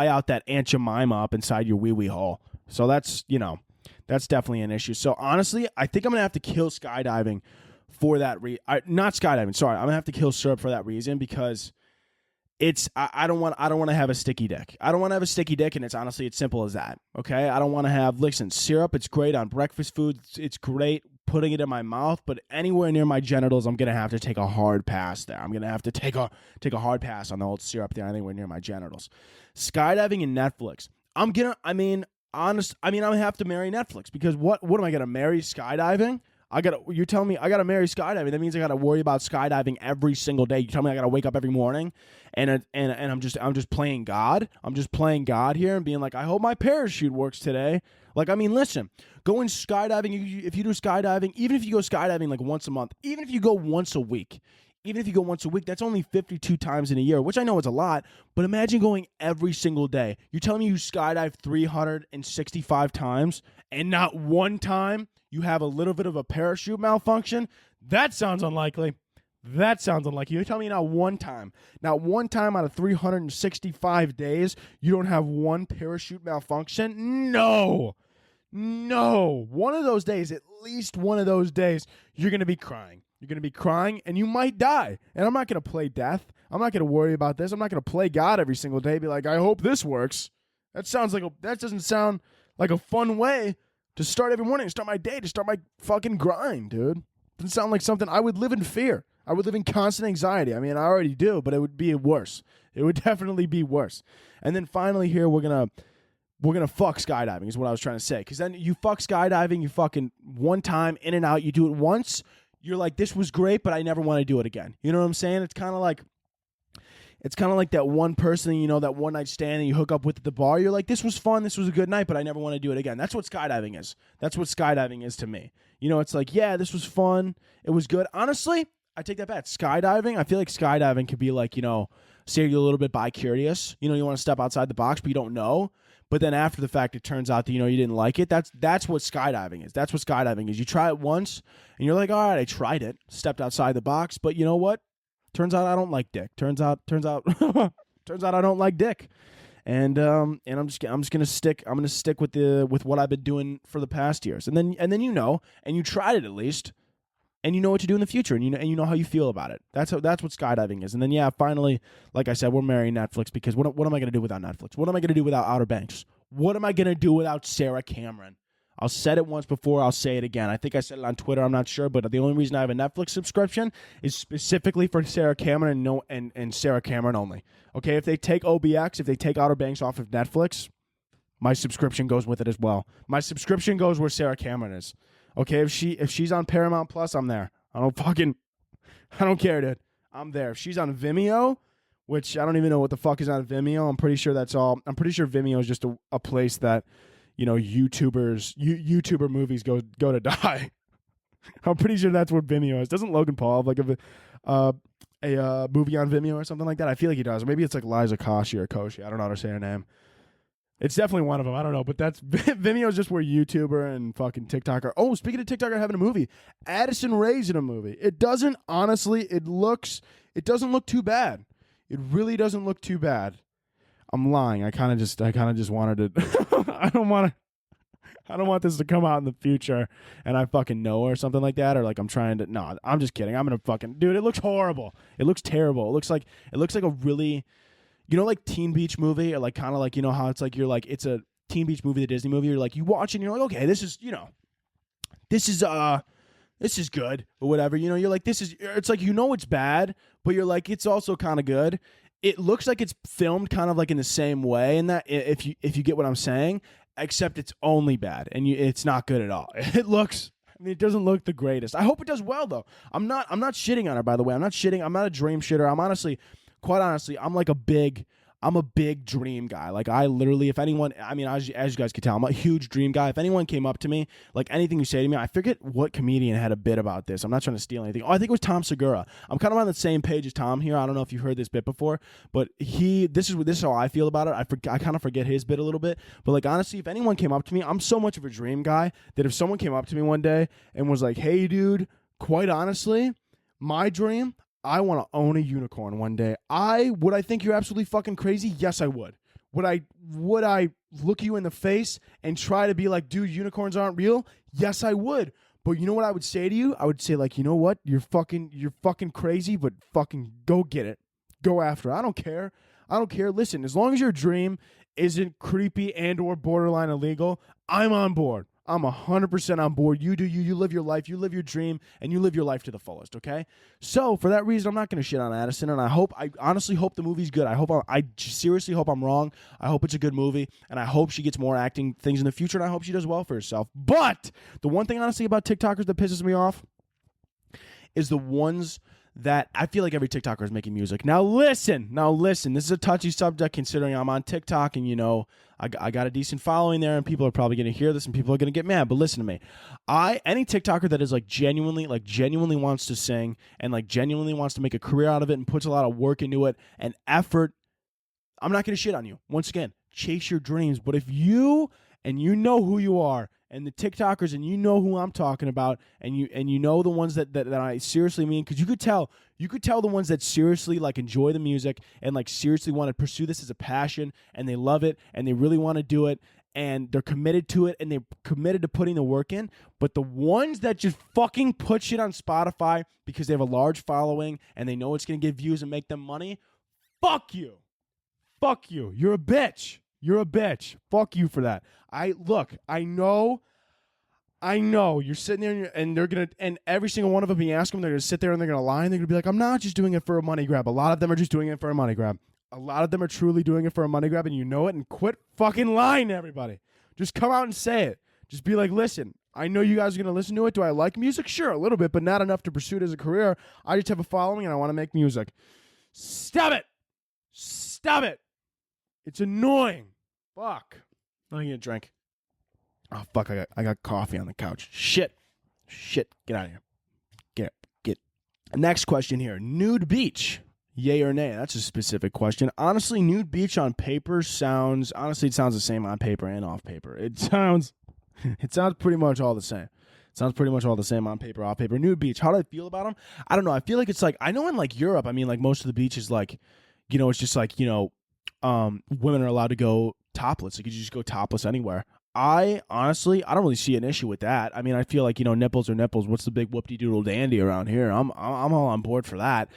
B: out that Aunt Jemima up inside your wee-wee hole. So that's definitely an issue. So honestly, I think I'm going to have to kill skydiving for that not skydiving, sorry. I'm going to have to kill syrup for that reason, because I don't want to have a sticky dick. I don't want to have a sticky dick, and it's simple as that. Okay? I don't want to have, listen, syrup, it's great on breakfast food. It's great putting it in my mouth, but anywhere near my genitals, I'm going to have to take a hard pass there. I'm going to have to take a hard pass on the old syrup there anywhere near my genitals. Skydiving and Netflix. I'm going to have to marry Netflix, because what am I going to marry skydiving? You're telling me I gotta marry skydiving. That means I gotta worry about skydiving every single day. You tell me I gotta wake up every morning and I'm just playing God. I'm just playing God here and being like, I hope my parachute works today. Like, I mean, listen, going skydiving, if you do skydiving, even if you go skydiving like once a month, even if you go once a week, that's only 52 times in a year, which I know is a lot, but imagine going every single day. You're telling me you skydive 365 times and not one time you have a little bit of a parachute malfunction? That sounds unlikely. You're telling me not one time out of 365 days, you don't have one parachute malfunction? No. One of those days, at least one of those days, you're going to be crying. You're going to be crying, and you might die. And I'm not going to play death. I'm not going to worry about this. I'm not going to play God every single day. Be like, I hope this works. That doesn't sound like a fun way to start every morning, to start my day, to start my fucking grind, dude. Doesn't sound like something I would live in fear. I would live in constant anxiety. I mean, I already do, but it would be worse. It would definitely be worse. And then finally here, we're gonna fuck skydiving is what I was trying to say. Because then you fuck skydiving, you fucking one time in and out, you do it once. You're like, this was great, but I never want to do it again. You know what I'm saying? It's kind of like that one person, that one night stand that you hook up with at the bar. You're like, this was fun, this was a good night, but I never want to do it again. That's what skydiving is. That's what skydiving is to me. It's like, yeah, this was fun, it was good. Honestly, I take that back. Skydiving, I feel like skydiving could be like, say you're a little bit bi-curious. You want to step outside the box, but you don't know. But then after the fact, it turns out that, you didn't like it. That's what skydiving is. That's what skydiving is. You try it once, and you're like, all right, I tried it, stepped outside the box, but you know what? Turns out I don't like dick. Turns out I don't like dick. And I'm gonna stick with what I've been doing for the past years. And then and you tried it at least, and you know what to do in the future, and you know how you feel about it. That's what skydiving is. And then finally, like I said, we're marrying Netflix, because what am I gonna do without Netflix? What am I gonna do without Outer Banks? What am I gonna do without Sarah Cameron? I'll said it once before, I'll say it again. I think I said it on Twitter, I'm not sure, but the only reason I have a Netflix subscription is specifically for Sarah Cameron and Sarah Cameron only. Okay, if they take OBX, if they take Outer Banks off of Netflix, my subscription goes with it as well. My subscription goes where Sarah Cameron is. Okay, if she's on Paramount Plus, I'm there. I don't care, dude. I'm there. If she's on Vimeo, which I don't even know what the fuck is on Vimeo, I'm pretty sure Vimeo is just a place that YouTuber movies go to die. I'm pretty sure that's what Vimeo is. Doesn't Logan Paul have like a movie on Vimeo or something like that? I feel like he does. Or maybe it's like Liza Koshy or Koshy. I don't know how to say her name. It's definitely one of them. I don't know, but that's Vimeo is just where YouTuber and fucking TikToker. Oh, speaking of TikToker having a movie, Addison Rae's in a movie. It doesn't look too bad. It really doesn't look too bad. I'm lying. I kind of just wanted to. I don't want this to come out in the future and I fucking know or something like that, or like I'm trying to. No, I'm just kidding. I'm gonna fucking dude. It looks horrible. It looks terrible. It looks like a really, like Teen Beach movie, or like kind of like how it's like you're like it's a Teen Beach movie, the Disney movie. You're like you watch it and you're like, okay, this is good or whatever. You're like it's like it's bad, but you're like it's also kind of good. It looks like it's filmed kind of like in the same way, and that if you get what I'm saying, except it's only bad and it's not good at all. It doesn't look the greatest. I hope it does well though. I'm not shitting on her, by the way. I'm not a dream shitter. Quite honestly, I'm I'm a big dream guy. Like, I literally, if anyone, I mean, as you guys can tell, I'm a huge dream guy. If anyone came up to me, like anything you say to me, I forget what comedian had a bit about this. I'm not trying to steal anything. Oh, I think it was Tom Segura. I'm kind of on the same page as Tom here. I don't know if you've heard this bit before, but this is how I feel about it. I kind of forget his bit a little bit. But like, honestly, if anyone came up to me, I'm so much of a dream guy that if someone came up to me one day and was like, hey, dude, quite honestly, my dream, I want to own a unicorn one day. Would I think you're absolutely fucking crazy? Yes, I would. Would I look you in the face and try to be like, dude, unicorns aren't real? Yes, I would. But you know what I would say to you? I would say, like, you know what? You're fucking crazy, but fucking go get it. Go after it. I don't care. Listen, as long as your dream isn't creepy and or borderline illegal, I'm on board. I'm 100% on board. You do you. You live your life. You live your dream, and you live your life to the fullest, okay? So, for that reason, I'm not going to shit on Addison, and I honestly hope the movie's good. I seriously hope I'm wrong. I hope it's a good movie, and I hope she gets more acting things in the future, and I hope she does well for herself. But the one thing, honestly, about TikTokers that pisses me off is the ones that I feel like every TikToker is making music. Now listen, this is a touchy subject considering I'm on TikTok and, you know, I got a decent following there and people are probably going to hear this and people are going to get mad, but listen to me. Any TikToker that is genuinely wants to sing and genuinely wants to make a career out of it and puts a lot of work into it and effort, I'm not going to shit on you. Once again, chase your dreams. But if you, and you know who you are, and the TikTokers, and you know who I'm talking about, and you know the ones that I seriously mean, because you could tell the ones that seriously enjoy the music and seriously want to pursue this as a passion, and they love it, and they really want to do it, and they're committed to it, and they're committed to putting the work in. But the ones that just fucking put shit on Spotify because they have a large following and they know it's gonna get views and make them money, fuck you. Fuck you. You're a bitch. You're a bitch. Fuck you for that. I know you're sitting there and they're going to, and every single one of them, you ask them, they're going to sit there and they're going to lie and they're going to be like, I'm not just doing it for a money grab. A lot of them are just doing it for a money grab. A lot of them are truly doing it for a money grab, and you know it, and quit fucking lying to everybody. Just come out and say it. Just be like, listen, I know you guys are going to listen to it. Do I like music? Sure, a little bit, but not enough to pursue it as a career. I just have a following and I want to make music. Stop it. Stop it. It's annoying. Fuck. I'm going to drink. Oh, fuck. I got coffee on the couch. Shit. Get out of here. Get. Next question here. Nude beach. Yay or nay? That's a specific question. Honestly, nude beach on paper sounds the same on paper and off paper. It sounds pretty much all the same. Sounds pretty much all the same on paper, off paper. Nude beach. How do I feel about them? I don't know. I feel like it's I know in Europe, I mean, most of the beaches, it's just women are allowed to go topless. You can just go topless anywhere. I don't really see an issue with that. I mean, I feel like, nipples are nipples. What's the big whoop-de-doodle dandy around here? I'm all on board for that.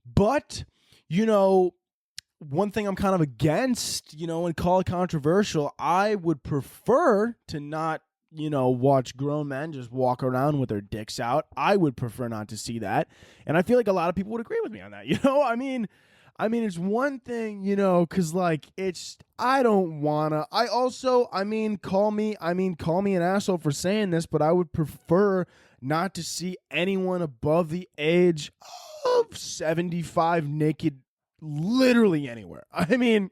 B: But, one thing I'm kind of against, and call it controversial, I would prefer to not, watch grown men just walk around with their dicks out. I would prefer not to see that. And I feel like a lot of people would agree with me on that. I mean, it's one thing, because I don't wanna. Call me an asshole for saying this, but I would prefer not to see anyone above the age of 75 naked, literally anywhere. I mean,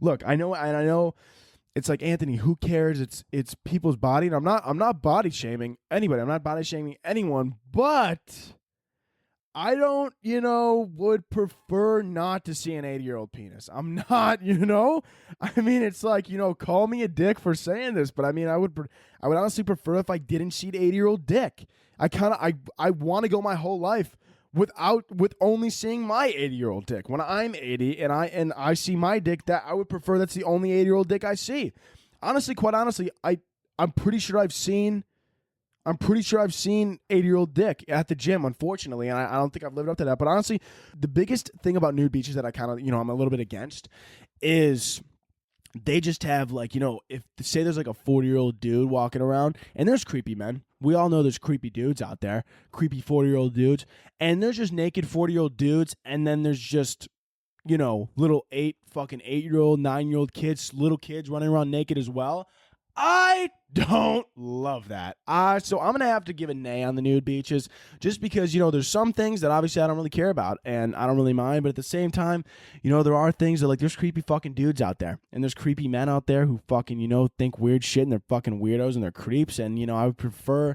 B: look, I know. It's Anthony, who cares? It's people's body, and I'm not body shaming anybody. I'm not body shaming anyone, but I don't, would prefer not to see an 80-year-old penis. I'm not, I mean, it's call me a dick for saying this, but I mean, I would honestly prefer if I didn't see an 80-year-old dick. I want to go my whole life with only seeing my 80-year-old dick. When I'm 80 and I see my dick, that I would prefer that's the only 80-year-old dick I see. Honestly, quite honestly, I'm pretty sure I've seen 80-year-old dick at the gym, unfortunately, and I don't think I've lived up to that. But honestly, the biggest thing about nude beaches that I kind of, I'm a little bit against is they just have if say there's a 40-year-old dude walking around, and there's creepy men. We all know there's creepy dudes out there, creepy 40-year-old dudes, and there's just naked 40-year-old dudes, and then there's just little 8-year-old, 9-year-old kids, little kids running around naked as well. I don't love that. So I'm going to have to give a nay on the nude beaches just because, there's some things that obviously I don't really care about and I don't really mind. But at the same time, there are things that there's creepy fucking dudes out there and there's creepy men out there who fucking, think weird shit and they're fucking weirdos and they're creeps. And, I would prefer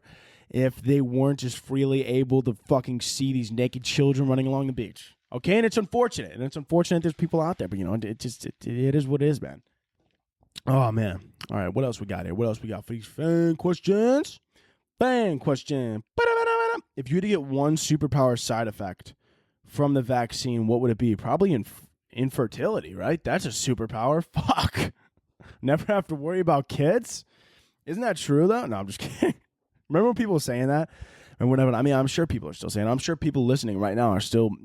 B: if they weren't just freely able to fucking see these naked children running along the beach. Okay. And it's unfortunate. There's people out there, but it is what it is, man. Oh, man. All right, what else we got here? What else we got for these fan questions? Fan question. If you had to get one superpower side effect from the vaccine, what would it be? Probably infertility, right? That's a superpower. Fuck. Never have to worry about kids? Isn't that true, though? No, I'm just kidding. Remember when people were saying that? And whatever. I mean, I'm sure people are still saying it. I'm sure people listening right now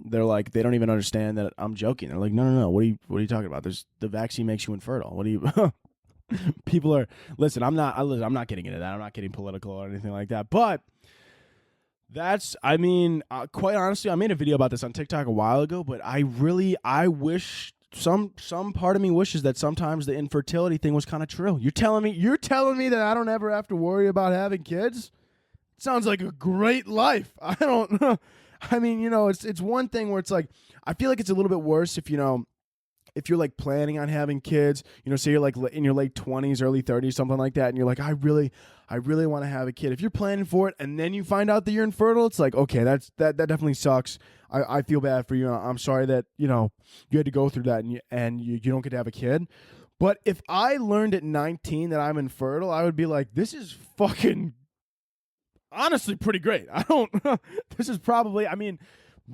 B: they're like, they don't even understand that I'm joking. They're like, no. What are you talking about? The vaccine makes you infertile. What do you... People are listen. I'm not getting into that. I'm not getting political or anything like that. But that's. I mean, quite honestly, I made a video about this on TikTok a while ago. But I wish some part of me wishes that sometimes the infertility thing was kind of true. You're telling me that I don't ever have to worry about having kids? Sounds like a great life. I don't know. I mean, it's one thing where it's like I feel like it's a little bit worse if if you're like planning on having kids, say you're like in your late 20s, early 30s, something like that, and you're like, I really want to have a kid. If you're planning for it and then you find out that you're infertile, it's like, okay, that definitely sucks. I feel bad for you. I'm sorry that, you had to go through that and you don't get to have a kid. But if I learned at 19 that I'm infertile, I would be like, this is fucking honestly pretty great. This is probably,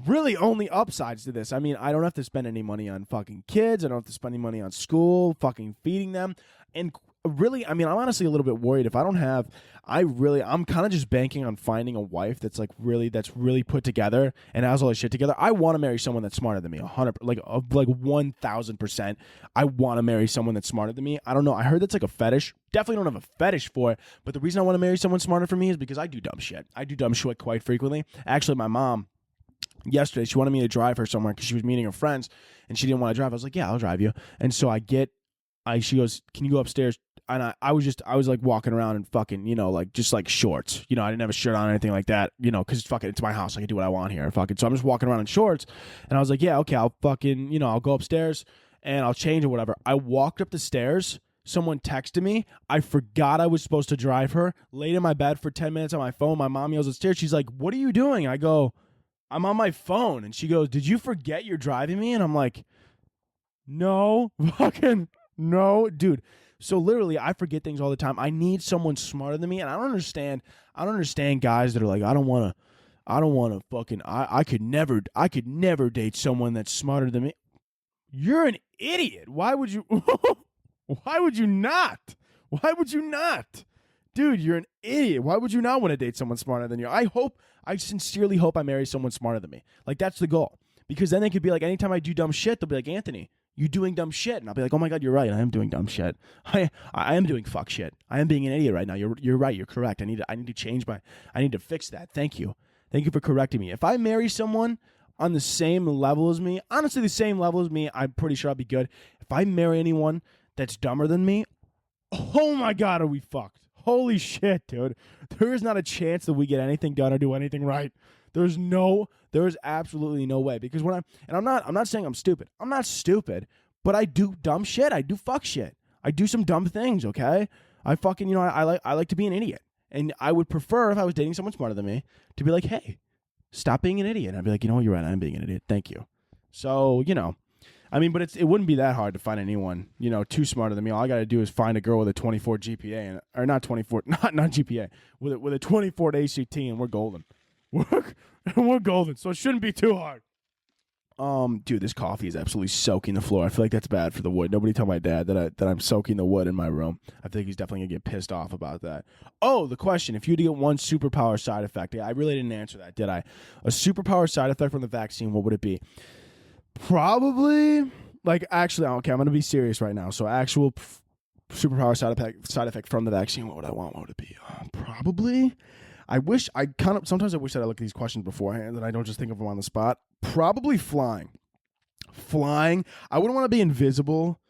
B: really only upsides to this. I mean, I don't have to spend any money on fucking kids. I don't have to spend any money on school, fucking feeding them. And really, I'm honestly a little bit worried if I don't have, I'm kind of just banking on finding a wife that's really put together and has all this shit together. I want to marry someone that's smarter than me, 1000%. I want to marry someone that's smarter than me. I don't know. I heard that's like a fetish. Definitely don't have a fetish for it. But the reason I want to marry someone smarter for me is because I do dumb shit. I do dumb shit quite frequently. Actually, my mom, yesterday, she wanted me to drive her somewhere because she was meeting her friends and she didn't want to drive. I was like, yeah, I'll drive you. And so she goes, can you go upstairs? And I was like walking around in fucking, just like shorts. I didn't have a shirt on or anything like that, because it's my house. I can do what I want here. Fucking. So I'm just walking around in shorts. And I was like, yeah, okay, I'll fucking, I'll go upstairs and I'll change or whatever. I walked up the stairs. Someone texted me. I forgot I was supposed to drive her. Laid in my bed for 10 minutes on my phone. My mom yells upstairs. She's like, what are you doing? I go, I'm on my phone. And she goes, did you forget you're driving me? And I'm like, no, fucking no, dude. So literally, I forget things all the time. I need someone smarter than me. And I don't understand guys that are like, I don't want to fucking, I could never date someone that's smarter than me. You're an idiot. Why would you, why would you not? Dude, you're an idiot. Why would you not want to date someone smarter than you? I sincerely hope I marry someone smarter than me. Like, that's the goal. Because then they could be like, anytime I do dumb shit, they'll be like, Anthony, you doing dumb shit. And I'll be like, oh my God, you're right. I am doing dumb shit. I am doing fuck shit. I am being an idiot right now. You're right. You're correct. I need to fix that. Thank you. Thank you for correcting me. If I marry someone on the same level as me, honestly, the same level as me, I'm pretty sure I'll be good. If I marry anyone that's dumber than me, oh my God, are we fucked? Holy shit, dude. There is not a chance that we get anything done or do anything right. There is absolutely no way. Because I'm not saying I'm stupid. I'm not stupid, but I do dumb shit. I do fuck shit. I do some dumb things, okay? I fucking, I like to be an idiot. And I would prefer, if I was dating someone smarter than me, to be like, hey, stop being an idiot. And I'd be like, you know what, you're right, I'm being an idiot. Thank you. So, but it wouldn't be that hard to find anyone, too smarter than me. All I got to do is find a girl with a 24 GPA, or not 24, not GPA, with a 24 ACT, and we're golden. We're golden, so it shouldn't be too hard. Dude, this coffee is absolutely soaking the floor. I feel like that's bad for the wood. Nobody tell my dad that I'm soaking the wood in my room. I think he's definitely gonna get pissed off about that. Oh, the question: if you had to get one superpower side effect, I really didn't answer that, did I? A superpower side effect from the vaccine, what would it be? Probably, actually, okay, I'm going to be serious right now. So actual superpower side effect from the vaccine, what would I want? What would it be? Probably, sometimes I wish that I look at these questions beforehand and I don't just think of them on the spot. Probably flying. I wouldn't want to be invisible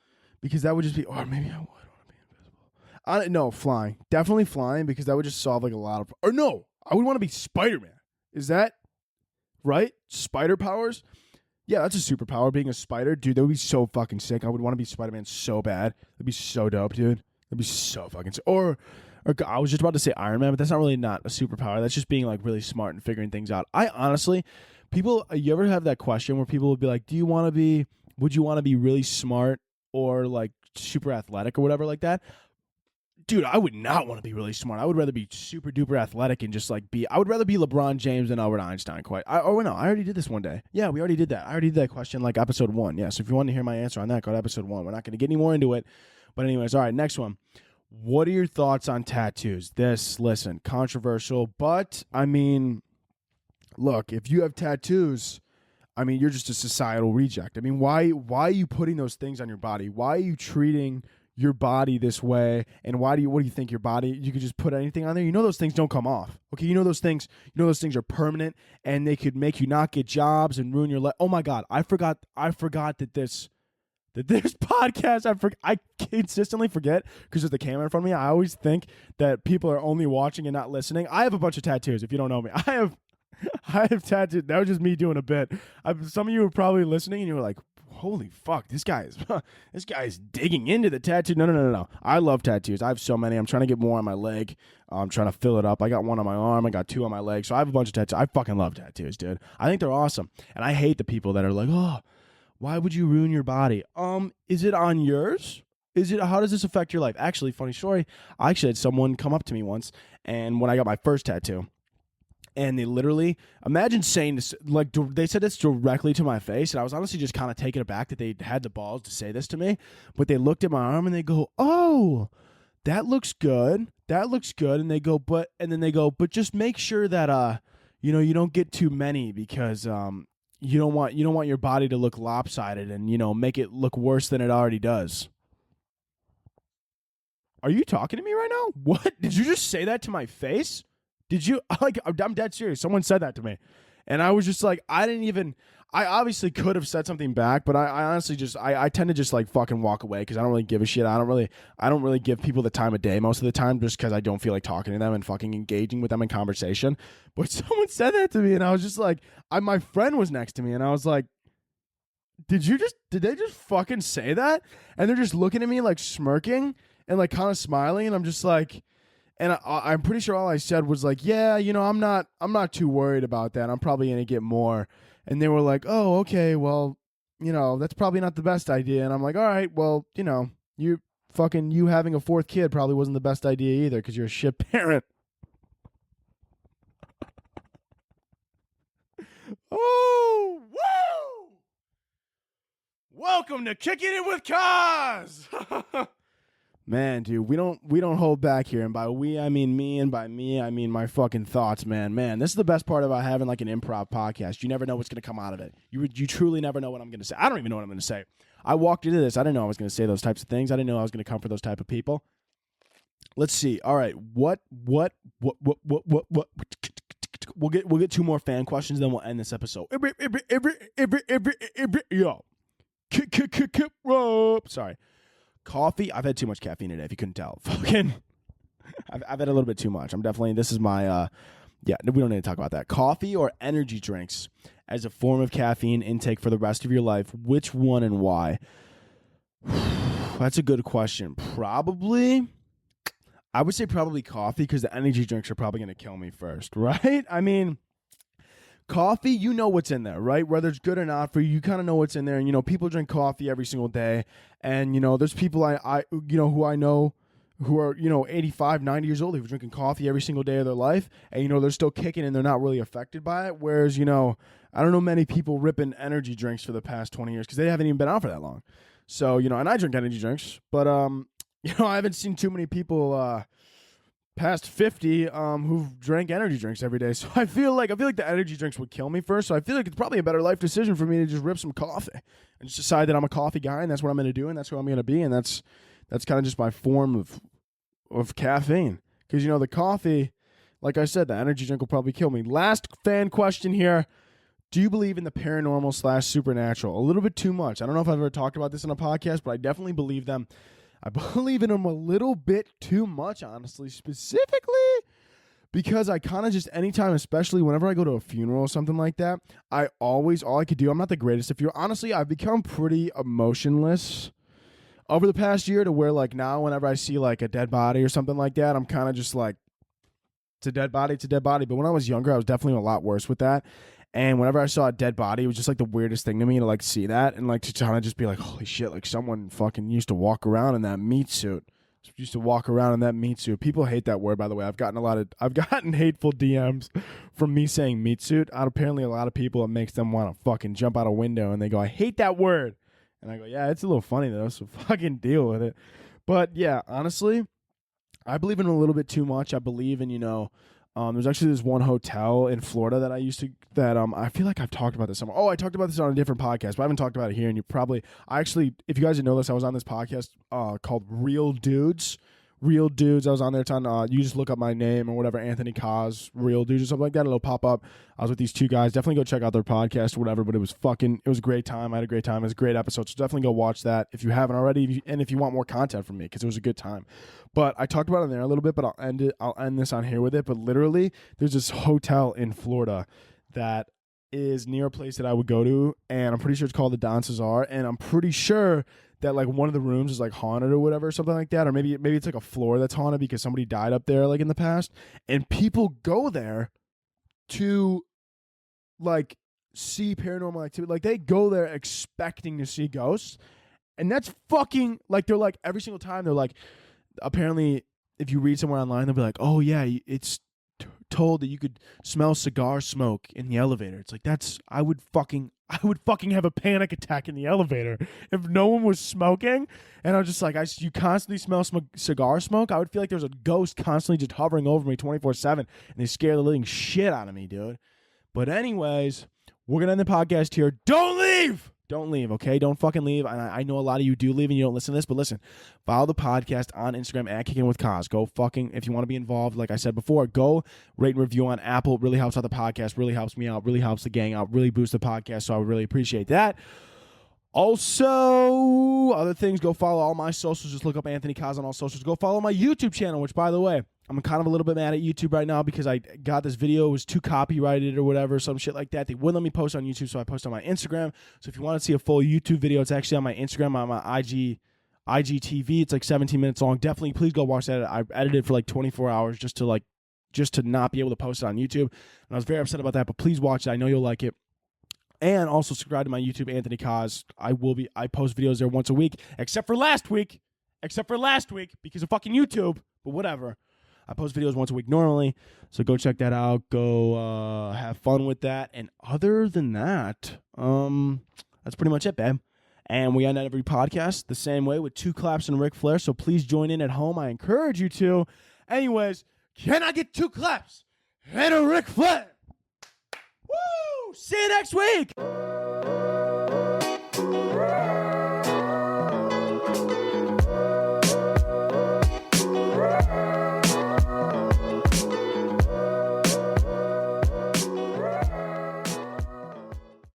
B: because that would just be, or maybe I would want to be invisible. No, flying. Definitely flying, because that would just solve like a lot of. Or no, I would want to be Spider-Man. Is that right? Spider powers? Yeah, that's a superpower. Being a spider, dude, that would be so fucking sick. I would want to be Spider-Man so bad. That'd be so dope, dude. That'd be so fucking sick. Or I was just about to say Iron Man, but that's not a superpower. That's just being like really smart and figuring things out. I honestly, you ever have that question where people would be like, would you want to be really smart or like super athletic or whatever like that? Dude, I would not want to be really smart. I would rather be super duper athletic and just like I would rather be LeBron James than Albert Einstein. No, I already did this one day. Yeah, we already did that. I already did that question like episode 1. Yeah, so if you want to hear my answer on that, go to episode 1. We're not going to get any more into it. But anyways, all right, next one. What are your thoughts on tattoos? Listen, controversial, but I mean, look, if you have tattoos, I mean, you're just a societal reject. I mean, why are you putting those things on your body? Why are you treating your body this way? And what do you think your body, you could just put anything on there? You know those things don't come off. Okay, you know those things are permanent, and they could make you not get jobs and ruin your life. Oh my God, I forgot that this podcast, I consistently forget because there's the camera in front of me. I always think that people are only watching and not listening. I have a bunch of tattoos. If you don't know me, I have tattoos. That was just me doing a bit. Some of you were probably listening and you were like, holy fuck, this guy is digging into the tattoo. No. I love tattoos. I have so many. I'm trying to get more on my leg. I'm trying to fill it up. I got one on my arm. I got 2 on my leg. So I have a bunch of tattoos. I fucking love tattoos, dude. I think they're awesome. And I hate the people that are like, oh, why would you ruin your body? Is it on yours? How does this affect your life? Actually, funny story. I actually had someone come up to me once, and when I got my first tattoo, and they literally, imagine saying this, like they said this directly to my face, and I was honestly just kind of taken aback that they had the balls to say this to me, but they looked at my arm and they go, oh, that looks good. And they go, but just make sure that, you don't get too many, because, you don't want your body to look lopsided and, make it look worse than it already does. Are you talking to me right now? What? Did you just say that to my face? Did you? Like, I'm dead serious. Someone said that to me. And I was just like, I obviously could have said something back, but I honestly just, I tend to just like fucking walk away because I don't really give a shit. I don't really give people the time of day most of the time, just because I don't feel like talking to them and fucking engaging with them in conversation. But someone said that to me, and I was just like, my friend was next to me, and I was like, did they just fucking say that? And they're just looking at me like smirking and like kind of smiling, and I'm just like, and I'm pretty sure all I said was like, yeah, I'm not too worried about that. I'm probably gonna get more. And they were like, oh, okay, well, that's probably not the best idea. And I'm like, all right, well, you having a 4th kid probably wasn't the best idea either, because you're a shit parent. Oh, woo! Welcome to Kicking It with Kaz. Man, dude, we don't hold back here, and by we I mean me, and by me I mean my fucking thoughts, man. Man, this is the best part about having like an improv podcast. You never know what's gonna come out of it. You truly never know what I'm gonna say. I don't even know what I'm gonna say. I walked into this. I didn't know I was gonna say those types of things. I didn't know I was gonna come for those type of people. Let's see. All right, what? We'll get 2 more fan questions, then we'll end this episode. Yo, sorry. Coffee. I've had too much caffeine today, if you couldn't tell. Fucking, I've had a little bit too much. This is my, we don't need to talk about that. Coffee or energy drinks as a form of caffeine intake for the rest of your life. Which one and why? That's a good question. I would say probably coffee, because the energy drinks are probably going to kill me first, right? I mean, coffee, you know what's in there, right? Whether it's good or not for you, you kind of know what's in there. And, people drink coffee every single day. And, there's people who I know who are, 85, 90 years old, who've drinking coffee every single day of their life. And, they're still kicking and they're not really affected by it. Whereas, I don't know many people ripping energy drinks for the past 20 years because they haven't even been out for that long. So, and I drink energy drinks, but, I haven't seen too many people, past 50 who've drank energy drinks every day. So I feel like the energy drinks would kill me first. So I feel like it's probably a better life decision for me to just rip some coffee and just decide that I'm a coffee guy and that's what I'm going to do and that's who I'm going to be, and that's kind of just my form of caffeine. Because the coffee, like I said, the energy drink will probably kill me. Last fan question here. Do you believe in the paranormal / supernatural? A little bit too much. I don't know if I've ever talked about this in a podcast, but I definitely believe them. I believe in them a little bit too much, honestly, specifically because I kind of just anytime, especially whenever I go to a funeral or something like that, all I could do, I'm not the greatest. Honestly, I've become pretty emotionless over the past year to where like now whenever I see like a dead body or something like that, I'm kind of just like, it's a dead body, it's a dead body. But when I was younger, I was definitely a lot worse with that. And whenever I saw a dead body, it was just like the weirdest thing to me to like see that and like to kind of just be like, holy shit, like someone fucking used to walk around in that meat suit. People hate that word, by the way. I've gotten hateful DMs from me saying meat suit. Apparently a lot of people, it makes them want to fucking jump out a window and they go, I hate that word. And I go, yeah, it's a little funny though, so fucking deal with it. But yeah, honestly, I believe in a little bit too much. I believe in, there's actually this one hotel in Florida that I feel like I've talked about this somewhere. Oh, I talked about this on a different podcast, but I haven't talked about it here. And if you guys didn't know this, I was on this podcast called Real Dudes. Real Dudes. I was on there you just look up my name or whatever, Anthony Kaz, Real Dudes or something like that. It'll pop up. I was with these two guys. Definitely go check out their podcast or whatever, but it was a great time. I had a great time. It was a great episode. So definitely go watch that if you haven't already. And if you want more content from me, because it was a good time. But I talked about it in there a little bit, but I'll end this on here with it. But literally, there's this hotel in Florida that is near a place that I would go to, and I'm pretty sure it's called the Don Cesar, and I'm pretty sure that like one of the rooms is like haunted or whatever, something like that, or maybe it's like a floor that's haunted because somebody died up there like in the past, and people go there to like see paranormal activity. Like they go there expecting to see ghosts, and that's fucking like they're like every single time they're like, apparently if you read somewhere online they'll be like, oh yeah, it's told that you could smell cigar smoke in the elevator. It's like I would fucking have a panic attack in the elevator if no one was smoking, and I was just like, you constantly smell cigar smoke. I would feel like there's a ghost constantly just hovering over me 24/7, and they scare the living shit out of me, dude. But anyways, we're gonna end the podcast here. Don't leave, okay? Don't fucking leave. And I know a lot of you do leave and you don't listen to this, but listen, follow the podcast on Instagram at Kickin with Kaz. Go fucking, if you want to be involved, like I said before, go rate and review on Apple. It really helps out the podcast, really helps me out, really helps the gang out, really boosts the podcast, so I would really appreciate that. Also, other things, go follow all my socials. Just look up Anthony Kaz on all socials. Go follow my YouTube channel, which, by the way, I'm kind of a little bit mad at YouTube right now because I got this video, it was too copyrighted or whatever, some shit like that. They wouldn't let me post on YouTube, so I post on my Instagram. So if you want to see a full YouTube video, it's actually on my Instagram, on my IGTV. It's like 17 minutes long. Definitely, please go watch that. I edited for like 24 hours just to not be able to post it on YouTube. And I was very upset about that, but please watch it. I know you'll like it. And also subscribe to my YouTube, Anthony Kaz. I post videos there once a week, except for last week because of fucking YouTube, but whatever. I post videos once a week normally, so go check that out. Go have fun with that. And other than that, that's pretty much it, babe. And we end every podcast the same way with 2 claps and Ric Flair, so please join in at home. I encourage you to. Anyways, can I get 2 claps and a Ric Flair? Woo! See you next week!